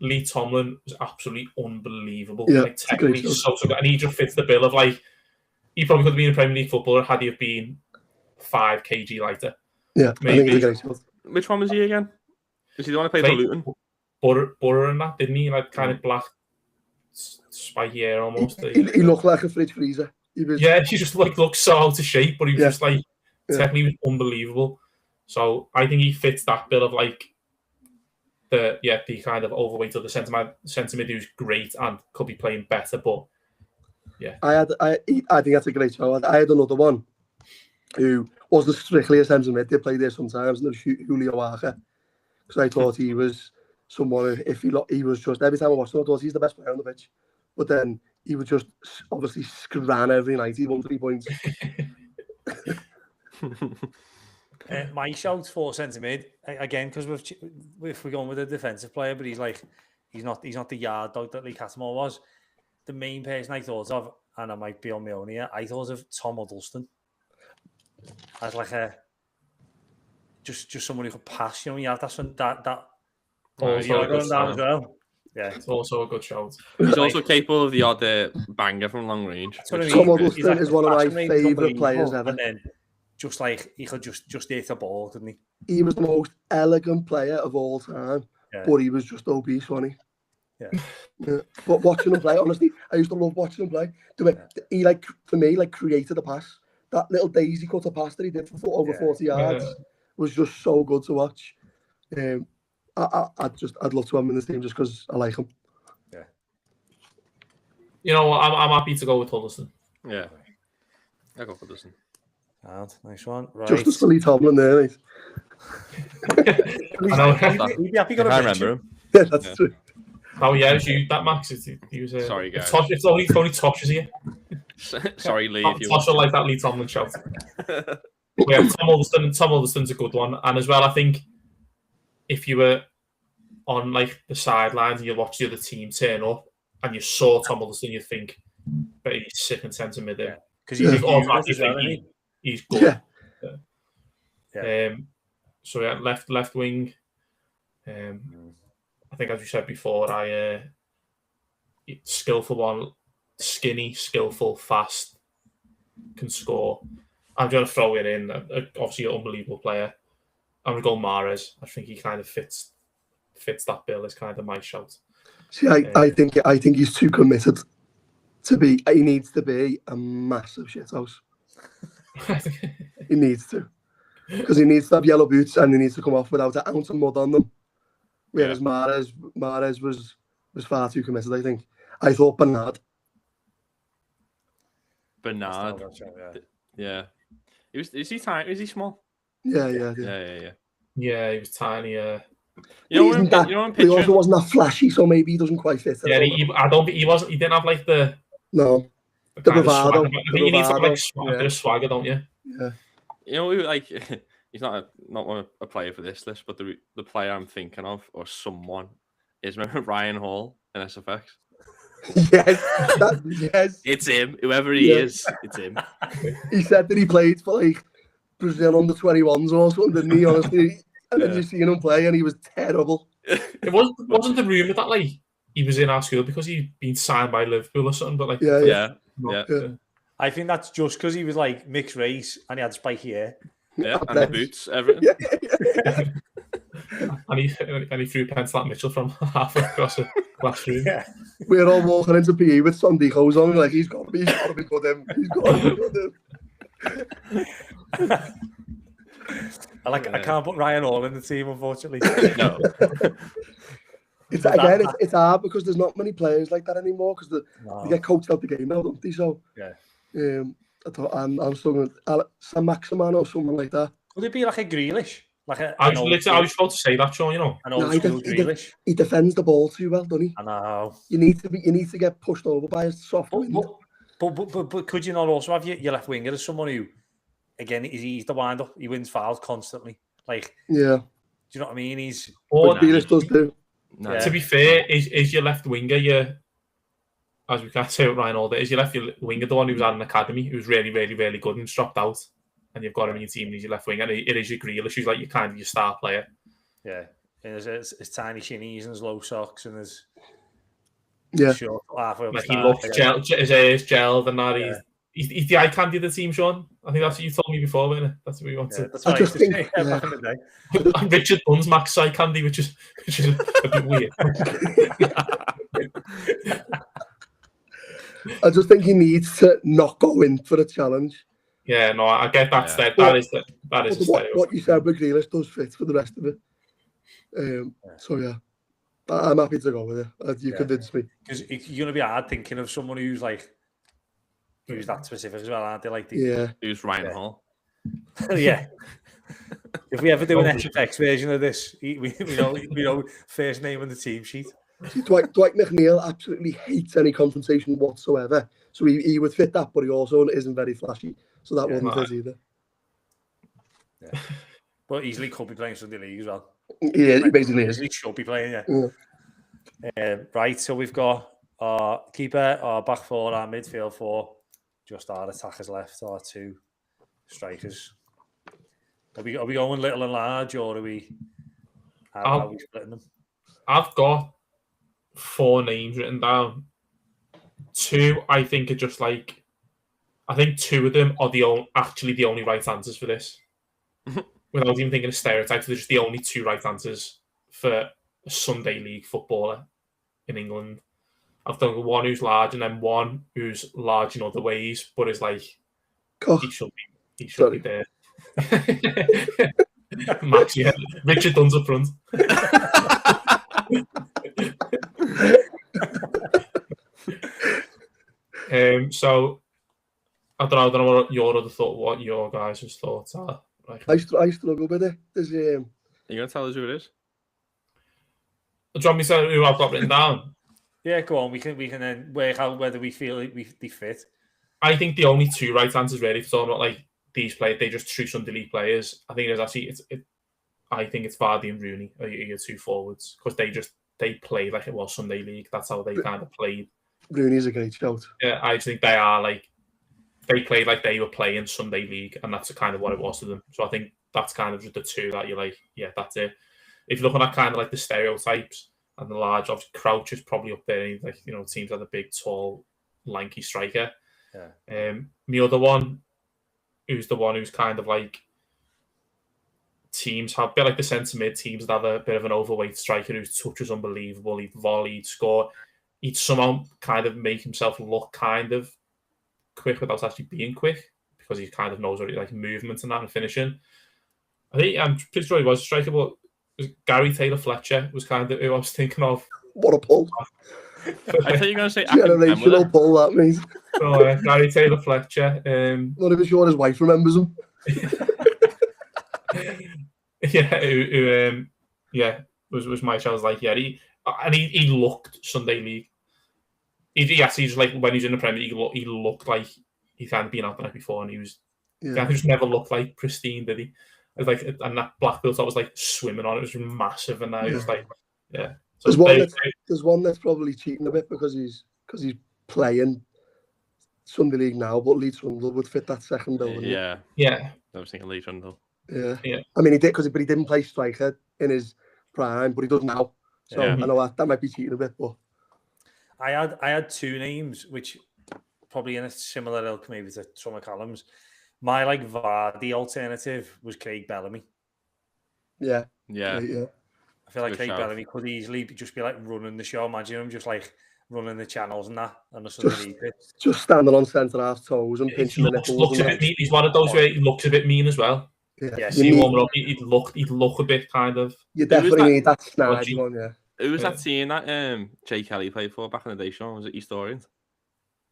Lee Tomlin was absolutely unbelievable. Yeah, like technically so good, and he just fits the bill of like he probably could have been a Premier League footballer had he have been 5 kg lighter. Yeah, maybe. I think he's a great shout. Which one was he again? Is he the one who played for Luton? Butter and that, didn't he? Like kind of black, spiky hair almost. He looked like a fridge freezer. He just looked so out of shape, but he was just like technically was unbelievable. So I think he fits that bill of like the kind of overweight of the centre mid who's great and could be playing better, but I think that's a great show. I had another one who wasn't strictly a centre mid. They played there sometimes, and it was Julio Arca, because I thought he was someone. If he was just every time I watched him, I thought he's the best player on the pitch. But then he would just obviously scran every night. He won 3 points. My shout for centre mid again, because if we're going with a defensive player, but he's not the yard dog that Lee Cattermole was. The main person I thought of, and I might be on my own here, I thought of Tom Huddleston as like a just someone who could pass. You know, you have that. Also a good down as well. Yeah, it's also a good shout. He's also capable of the odd banger from long range. Tom Huddleston is one of my favourite players ever. And then just like he could just hit the ball, couldn't he? He was the most elegant player of all time, but he was just obese, wasn't he? Yeah. But watching him play, honestly, I used to love watching him play. He for me created a pass. That little daisy cutter pass that he did for over 40 yards was just so good to watch. I'd love to have him in this team just because I like him. Yeah. You know, I'm happy to go with Huddleston. Yeah. I go for Huddleston. Nice one. Right. Just as Lee Tomlin there, mate. I remember him. Yeah, that's true. Oh yeah, it was you, that Max. He was sorry, guys. It's only Tosh is here. Sorry, Lee. Tosh will like that Lee Tomlin shout. Yeah, Tom Huddleston's a good one, and as well, I think if you were on like the sidelines and you watch the other team turn up and you saw Tom Huddleston, you'd think, but he's sick and centre mid there because he's good. Yeah. So left wing. I think, as you said before, skillful one, skinny, skillful, fast, can score. I'm going to throw it in. Obviously, an unbelievable player. I'm going to go Mahrez. I think he kind of fits that bill. Is kind of my shout. See, I think he's too committed to be. He needs to be a massive shithouse. He needs to, because he needs to have yellow boots and he needs to come off without an ounce of mud on them. Whereas Mahrez was far too committed, I think. I thought Bernard. Yeah. Is he tiny? Is he small? Yeah. Yeah, he was tiny. He also wasn't that flashy, so maybe he doesn't quite fit. Yeah, he wasn't. He didn't have like the bravado. I think you need to like a bit of swagger, don't you? Yeah. You know, like he's not a player for this list, but the player I'm thinking of, or someone, is remember Ryan Hall in SFX. Yes. It's him. Whoever he is, it's him. He said that he played for like Brazil under 21s or something, didn't he? Honestly, and then you seen him play, and he was terrible. It wasn't the rumour that like he was in our school because he'd been signed by Liverpool or something, but like yeah. I think that's just because he was like mixed race and he had spiky hair. Yeah, and the boots, everything. And he threw Pensalat Mitchell from halfway across it. classroom. Yeah. We're all walking into PE with Sondijos on, like, he's got to be good, he's got to be good. I can't put Ryan Hall in the team, unfortunately. No. It's hard because there's not many players like that anymore because they get coached out the game now, don't they? So, yeah. I thought I'm struggling. Sam Maximan or someone like that. Would it be like a Grealish? I was about to say that, Sean. You know, an old school Grealish. He defends the ball too well, doesn't he? I know. You need to get pushed over by a soft wind. But could you not also have your left winger as someone who, again, he's the wind up. He wins fouls constantly. Like, yeah. Do you know what I mean? He's. Grealish does too. No. Yeah. To be fair, is your left winger as we can't say with Ryan Alder, is your left winger the one who was at an academy who's really, really, really good and dropped out, and you've got him in your team and he's your left winger, and it is your Grealish who's like your star player. Yeah, and there's tiny shinnies and his low socks and his short halfway up. Like he looks his hair's gelled and that. Yeah. He's the eye candy of the team, Sean. I think that's what you told me before, wasn't it? That's what we want to. That's what I just think. Back in the day. Richard Dunn's Max eye candy, which is a bit weird. I just think he needs to not go in for a challenge. Yeah, no, I get that. Yeah. That is what you said with Grealish does fit for the rest of it. So yeah, I'm happy to go with it. You convinced me. Because you're gonna be hard thinking of someone who's that specific as well, aren't they? Like who's Ryan Hall? Yeah. If we ever do an SFX version of this, we know first name on the team sheet. See, Dwight McNeil absolutely hates any confrontation whatsoever. So he would fit that, but he also isn't very flashy. So that wasn't his either. Yeah. But easily could be playing Sunday League as well. Yeah, he basically is. He should be playing, right, so we've got our keeper, our back four, our midfield four, just our attackers left, our two strikers. Are we going little and large, or are we splitting them? I've got 4 names written down. 2, I think, are just like... I think 2 of them are the only right answers for this. Without even thinking of stereotypes, they're just the only 2 right answers for a Sunday League footballer in England. I've done one who's large and then one who's large in other ways, but is like... He should be there. Max, yeah. Richard Dunn's up front. So I don't know what your guys' thoughts are. Like, I struggle with it. There's Are you gonna tell us who it is? Do you want me to say who I've got written down? Yeah, go on. We can then work out whether we feel they fit. I think the only 2 right answers really for talking about like these players, they just true Sunday League players. I think I think it's Vardy and Rooney are your 2 forwards because they play like it was Sunday League. That's how they kind of played. Rooney's a great shout. Yeah, I think they are like they played like they were playing Sunday League, and that's kind of what it was to them. So I think that's kind of just the 2 that you're like, yeah, that's it. If you're looking at kind of like the stereotypes and the large, obviously Crouch is probably up there. Like teams have a big, tall, lanky striker. Yeah. The other one, who's kind of like teams have a bit like the centre mid teams that have a bit of an overweight striker whose touch is unbelievable. He'd volley, he'd score. He'd somehow kind of make himself look kind of quick without actually being quick because he kind of knows what like movement and that and finishing. I'm pretty sure he was a striker, but Gary Taylor-Fletcher was kind of who I was thinking of. What a pull. I thought you were going to say generational pull, that means. So, Gary Taylor-Fletcher. Not even sure his wife remembers him. Was my show. I was like, he looked Sunday League. He just like when he was in the Premier League, he looked like he'd kind of been out the night before, and he just never looked like pristine, did he? It was like, and that black belt, I was like swimming on it. It was massive, and now it was like, yeah. So there's one that's probably cheating a bit because he's playing Sunday League now, but Leeds Rundle would fit that second bill. Yeah. I was thinking Leeds Rundle. Yeah. I mean, he did but he didn't play striker in his prime, but he does now. So I know that might be cheating a bit, but I had 2 names which probably in a similar ilk maybe to some of Callum's. My Vardy alternative was Craig Bellamy. Yeah. I feel like Craig Bellamy could easily just be like running the show. Imagine him just like running the channels and that on the Sunday league pitch. Just standing on centre half toes and pinching the nipples. Looks a bit mean. He's one of those where he looks a bit mean as well. Yeah, see him warming up. He'd look a bit kind of. You definitely need that snidey one, yeah. Who was that team that Jay Kelly played for back in the day, Sean? Was it East Orient?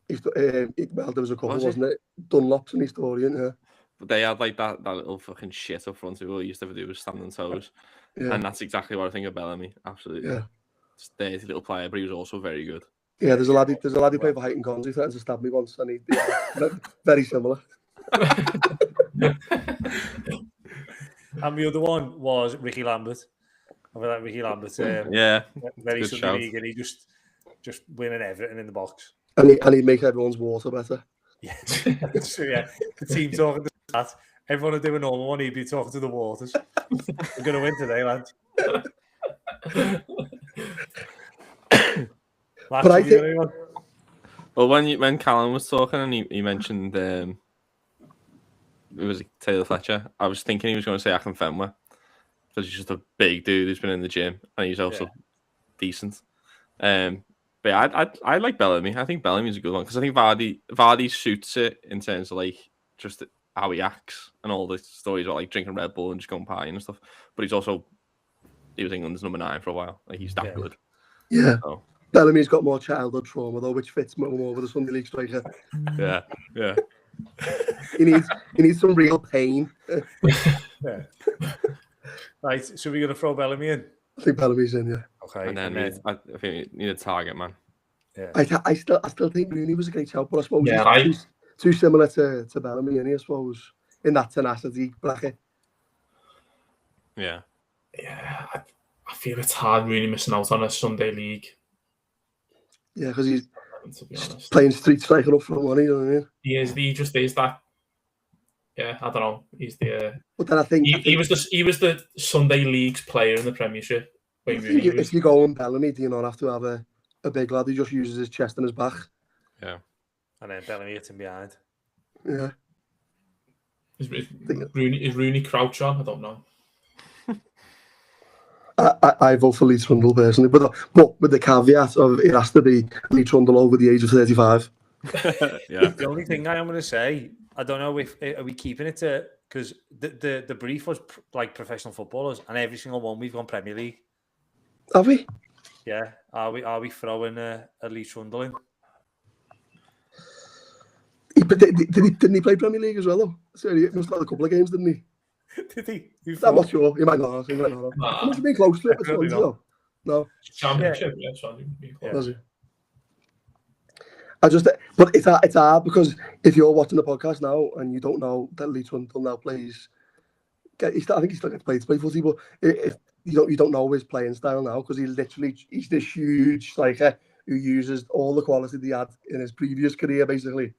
Well, there was a couple, wasn't it? Dunlops and East Orient, yeah. But they had like that little fucking shit up front who all used to do was stand on toes. Yeah. And that's exactly what I think of Bellamy. Absolutely. Yeah. Just dirty little player, but he was also very good. Yeah, there's a lad who played for Heighton Cons who threatened to stab me once, and very similar. And the other one was Ricky Lambert. I feel like Ricky Lambert. Very Sunday league, and he just winning everything in the box. And he make everyone's water better. Yeah, so yeah, the team talking to that. Everyone would do a normal one. He'd be talking to the waters. We're gonna win today, lads. But I think. Well, when Callum was talking and he mentioned it was Taylor Fletcher, I was thinking he was going to say Akin Fenwa because he's just a big dude who's been in the gym and he's also decent. But yeah, I like Bellamy. I think Bellamy's a good one because I think Vardy suits it in terms of like just how he acts and all the stories about like drinking Red Bull and just going partying and stuff. But he was England's number 9 for a while. Like he's that good. Yeah. So. Bellamy's got more childhood trauma though, which fits more with the Sunday League striker. Yeah. he needs some real pain. Yeah. Right, so we're gonna throw Bellamy in. I think Bellamy's in, yeah. Okay. And then I think we need a target man. Yeah. I still think Rooney was a great shout, but I suppose he's too similar to Bellamy, and I suppose in that tenacity bracket. Yeah. Yeah, I feel it's hard Rooney missing out on a Sunday League. Yeah, because he's playing street striker up front, you know what I mean? He just is that. Yeah, I don't know. He's the. But then I think he was the Sunday League's player in the Premiership. If you go on Bellamy, do you not have to have a big lad who just uses his chest and his back? Yeah, and then Bellamy hits him behind. Yeah. Is Rooney crouch on? I don't know. I vote for Lee Trundle personally, but with the caveat of it has to be Lee Trundle over the age of 35. Yeah. The only thing I am going to say, I don't know if are we keeping it to because the brief was like professional footballers, and every single one we've gone Premier League. Have we? Yeah. Are we throwing a Lee Trundle in? Didn't he play Premier League as well though? So he must have had a couple of games, didn't he? Did he? I'm not sure. He might not. He must have been close to it. No. Championship, yeah. Does he? But it's hard because if you're watching the podcast now and you don't know that Lee Trundle now plays, I think he still gets paid to play footy, but if you don't know his playing style now because he's this huge striker who uses all the quality he had in his previous career basically,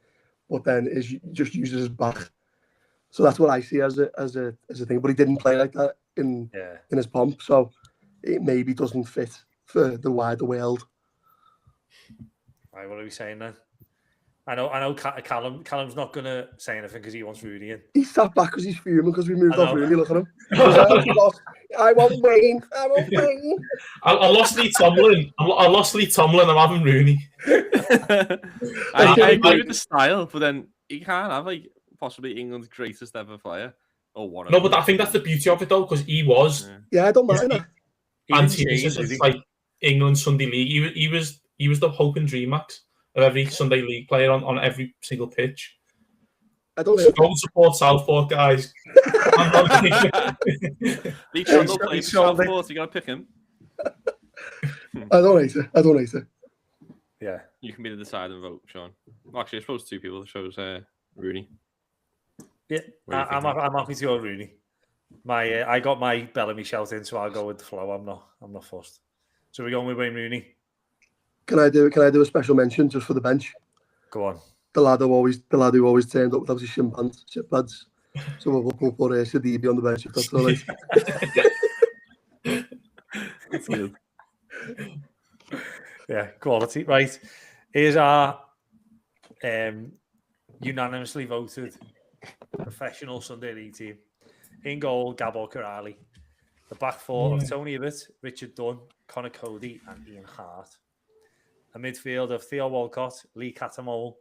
but then just uses his back. So that's what I see as a thing. But he didn't play like that in his pomp, so it maybe doesn't fit for the wider world. Right, what are we saying then? I know. Callum's not going to say anything because he wants Rooney in. He sat back because he's fuming because we moved off Rooney. Look at him. I want Wayne. I lost Lee Tomlin. I'm having Rooney. I agree with the style, but then you can't have like possibly England's greatest ever player or one. No, but I think that's the beauty of it though, because he was. Yeah, I don't mind that. And it's like England Sunday League. He was the hope and dream, Max, of every Sunday League player on every single pitch. I don't know. Go support Southport, guys. Lee Trundle plays Southport. You got to pick him. I don't hate it. Yeah. You can be the deciding vote, Sean. Well, actually, I suppose 2 people. It shows Rooney. Yeah, I'm happy to go Rooney. I got my Bellamy shout in, so I'll go with the flow. I'm not fussed. So we're going with Wayne Rooney. Can I do a special mention just for the bench? Go on. The lad who always turned up without his shin pads. So we'll put Sidibe on the bench if that's all right. It's good. Yeah, quality. Right. Here's our unanimously voted professional Sunday League team. In goal, Gabor Kiraly. The back four of Tony Abbott, Richard Dunn, Conor Cody, and Ian Hart. A midfield of Theo Walcott, Lee Cattermole,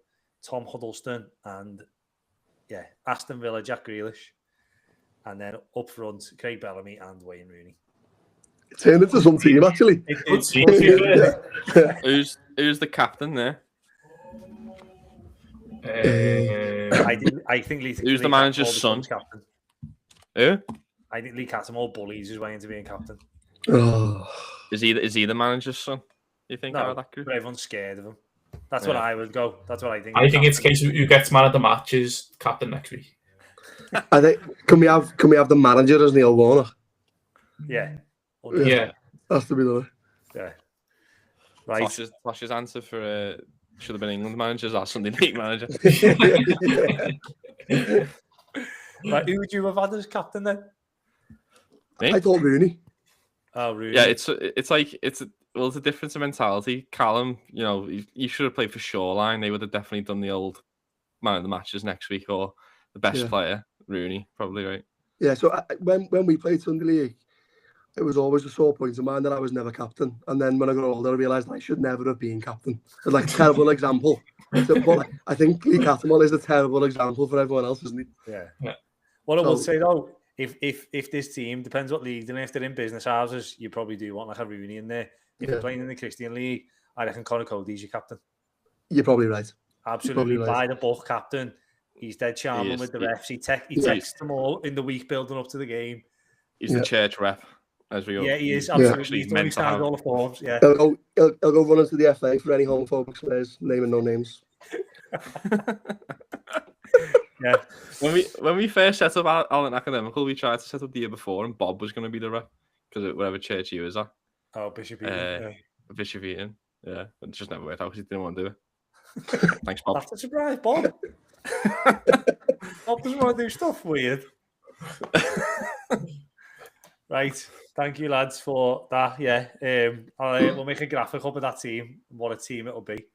Tom Huddleston, and Aston Villa, Jack Grealish. And then up front, Craig Bellamy and Wayne Rooney. It turned into some team, actually. Who's the captain there? I think who's the manager's son? Captain. Who? I think Lee Cattermole bullies his way into being captain. Oh. Is he the manager's son? You think? No, but everyone's scared of him. That's what I would go. That's what I think. I think it's a case of who gets man of the match is captain next week. I think can we have the manager as Neil Warnock? Yeah. Has to be done. Yeah. Right. Flash's answer for should have been England managers or Sunday night manager. Right, who would you have had as captain then? Me? I thought Rooney. Oh, Rooney. Yeah, it's a difference in mentality. Callum, he should have played for Shoreline. They would have definitely done the old man of the matches next week, or the best player, Rooney, probably, right? Yeah, so when we played Sunday League, it was always a sore point of mine that I was never captain. And then when I got older, I realised I should never have been captain. It's like a terrible example. But I think Lee Cattermole is a terrible example for everyone else, isn't he? Yeah. What I will say though, if this team, depends what league, and if they're in business houses, you probably do want like a Rooney in there. If you're playing in the Christian League, I reckon Conor Cody's your captain. You're probably right. Absolutely, by the book captain. He's dead charming with the refs. He texts them all in the week building up to the game. He's the church rep, as we all. Yeah, he is absolutely. He's meant to have all the forms. Yeah, I'll go run into the FA for any homophobic players, naming no names. Yeah. When we first set up Alan Academical, we tried to set up the year before, and Bob was going to be the rep because whatever church he was at. Oh, Bishop Eaton. Bishop Eaton. Yeah, it just never worked out because he didn't want to do it. Thanks, Bob. That's a surprise, Bob. Bob doesn't want to do stuff weird. Right. Thank you, lads, for that. Yeah. We'll make a graphic up of that team, what a team it'll be.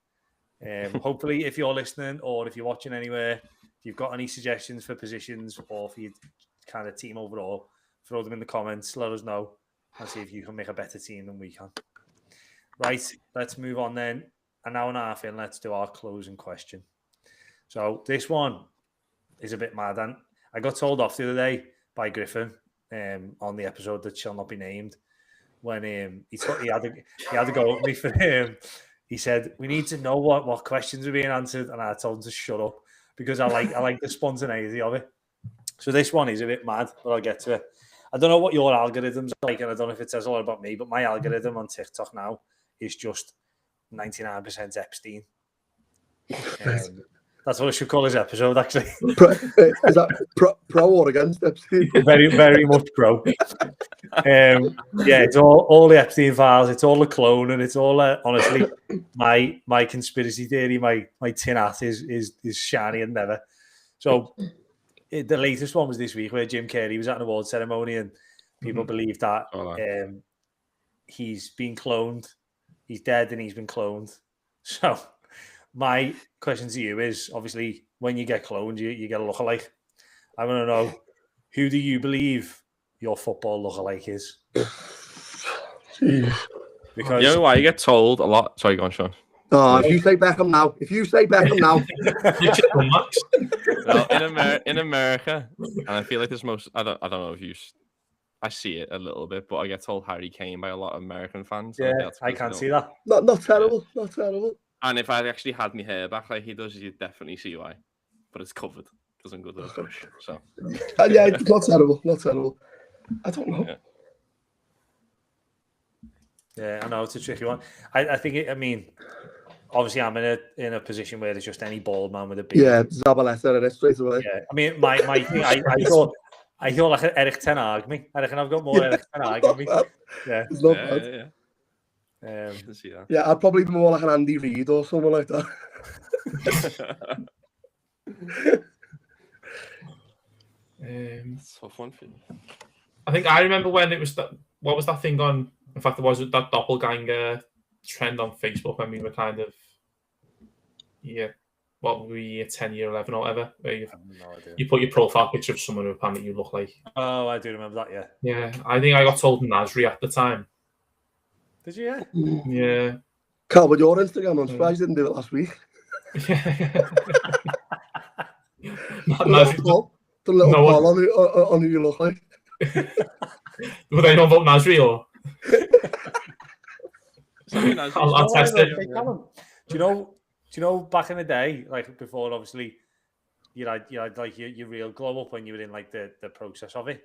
Hopefully, if you're listening or if you're watching anywhere, if you've got any suggestions for positions or for your kind of team overall, throw them in the comments. Let us know and see if you can make a better team than we can. Right. Let's move on then. An hour and a half in, let's do our closing question. So this one is a bit mad. And I got told off the other day by Griffin on the episode that shall not be named when he had to go at me for him. He said, we need to know what questions are being answered. And I told him to shut up because I like the spontaneity of it. So this one is a bit mad, but I'll get to it. I don't know what your algorithm's like, and I don't know if it says a lot about me, but my algorithm on TikTok now is just 99% Epstein. That's what I should call this episode, actually. Is that pro or against Epstein? Very, very much pro. It's all the Epstein files. It's all the clone, and it's all honestly my conspiracy theory. My tin hat is shiny and never. So the latest one was this week where Jim Carrey was at an award ceremony, and people believe that he's been cloned. He's dead and he's been cloned. So my question to you is, obviously, when you get cloned, you get a lookalike. I want to know, who do you believe your football lookalike is? Because you know why you get told a lot. Sorry, go on, Sean. Oh, if you say Beckham now. Well, in America, and I feel like there's I don't know if I see it a little bit, but I get told Harry Kane by a lot of American fans. Yeah, I can't see that. Not terrible, not terrible. And if I actually had my hair back like he does, you'd definitely see why. But it's covered because I'm good at it. So yeah, it's not terrible, not terrible. I don't know. Yeah, I know it's a tricky one. I think obviously I'm in a position where there's just any bald man with a beard. Yeah, Zabaleta in it straight away. Yeah, I mean my thing, I thought like Eric Ten Hag me. I reckon I've got more Eric Ten Hag in me. Yeah, it's not bad. Yeah. I'd probably be more like an Andy Reid or someone like that. Tough one for you. I think I remember when it was that. What was that thing on? In fact, there was that doppelganger trend on Facebook when we were kind of what would be 10 year 11 or whatever, where I have no idea. you put your profile picture of someone who apparently you look like. Oh, I do remember that. Yeah. Yeah, I think I got told Nasri at the time. Did you? Yeah. Yeah. Carl, with your Instagram, I'm surprised you didn't do it last week. The little poll on who you look like. Would they know about Nasri or? I'll test it. Do you know back in the day, like before, obviously, you had like your real glow up when you were in like the process of it.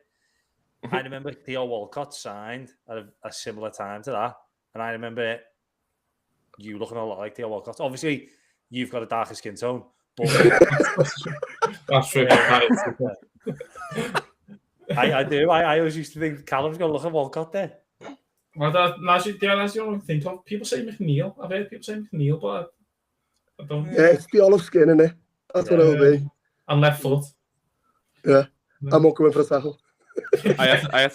I remember Theo Walcott signed at a similar time to that, and I remember you looking a lot like Theo Walcott. Obviously, you've got a darker skin tone, but that's true. I do. I always used to think Callum's going to look at Walcott there. Well, that's the only thing I think of. People say McNeil. I've heard people say McNeil, but I don't. Yeah, it's the olive skin, isn't it? That's what it'll be. And left foot. Yeah, I'm not going for a tackle. I have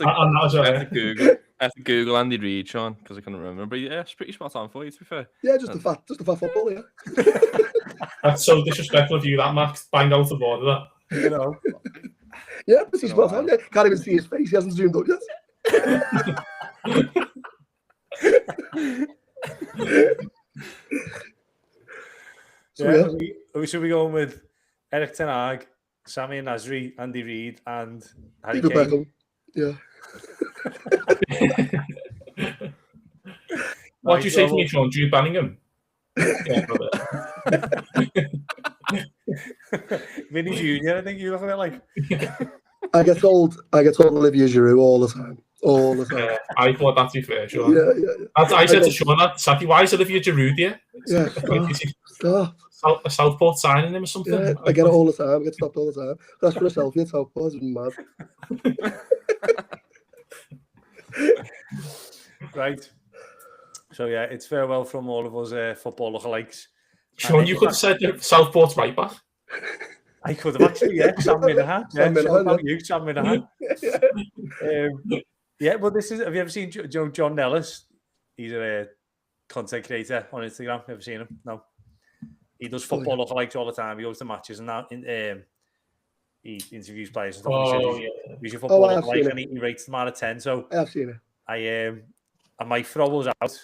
to Google Andy Reid, Sean, because I couldn't remember. But yeah, it's pretty spot on for you, to be fair. Yeah, just a fat football, yeah. That's so disrespectful of you, that Max. Bang out the board of that. You know. Yeah, but he's spot on. Yeah. Can't even see his face. He hasn't zoomed up yet. So should we go with Eric Ten Hag, Sammy Nasri, Andy Reid, and Harry Kane? Beckham. Yeah. What do you say to me, Sean? Jude Bellingham? Vinny Jr., I think you look a bit like. I get told Olivier Giroud all the time. Yeah, I thought that to be fair, Sean. Yeah. I said to Sean that, Sati, why is Olivier Giroud here? Yeah, stop. A Southport signing him or something? Yeah, I get it all the time. I get stopped all the time. That's for a selfie at Southport. It's mad. Right. So yeah, it's farewell from all of us football lookalikes. Sean, you could have said Southport's right back. I could have actually, yeah. Sam Minahan. Sam Minahan. Yeah, but this is. Have you ever seen John Nellis? He's a content creator on Instagram. Ever seen him? No. He does football lookalikes all the time. He goes to matches and that. He interviews players and stuff. He's a football lookalike and he rates them out of 10. So I have seen it. I might throw us out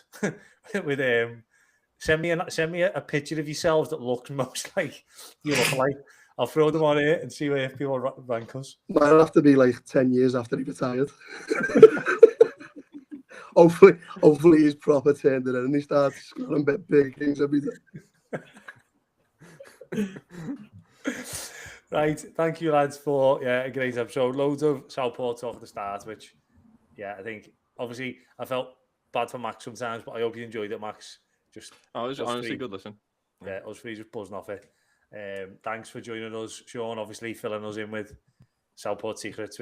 with send me a picture of yourselves that looks most like you look like. I'll throw them on here and see where people rank us. Might have to be like 10 years after he retired. hopefully he's proper turned it in and he starts scoring big things every day. Right, thank you lads for a great episode. Loads of Southport talk at the start, which I think obviously I felt bad for Max sometimes, but I hope you enjoyed it, Max. It was honestly good listen. Yeah, us three just buzzing off it. Thanks for joining us, Sean. Obviously filling us in with Southport secrets,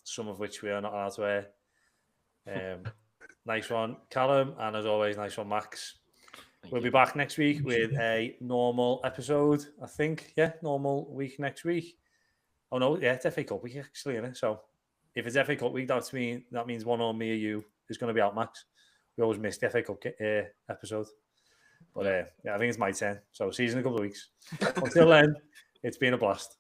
some of which we are not allowed to air. Nice one, Callum, and as always, nice one, Max. We'll be back next week with a normal episode, I think. Yeah, normal week next week. Oh no, yeah, it's FA Cup week actually, isn't it? So if it's FA Cup week, that means one on me or you is going to be out, Max. We always missed the FA Cup episode. But I think it's my turn. So see you in a couple of weeks. Until then, it's been a blast.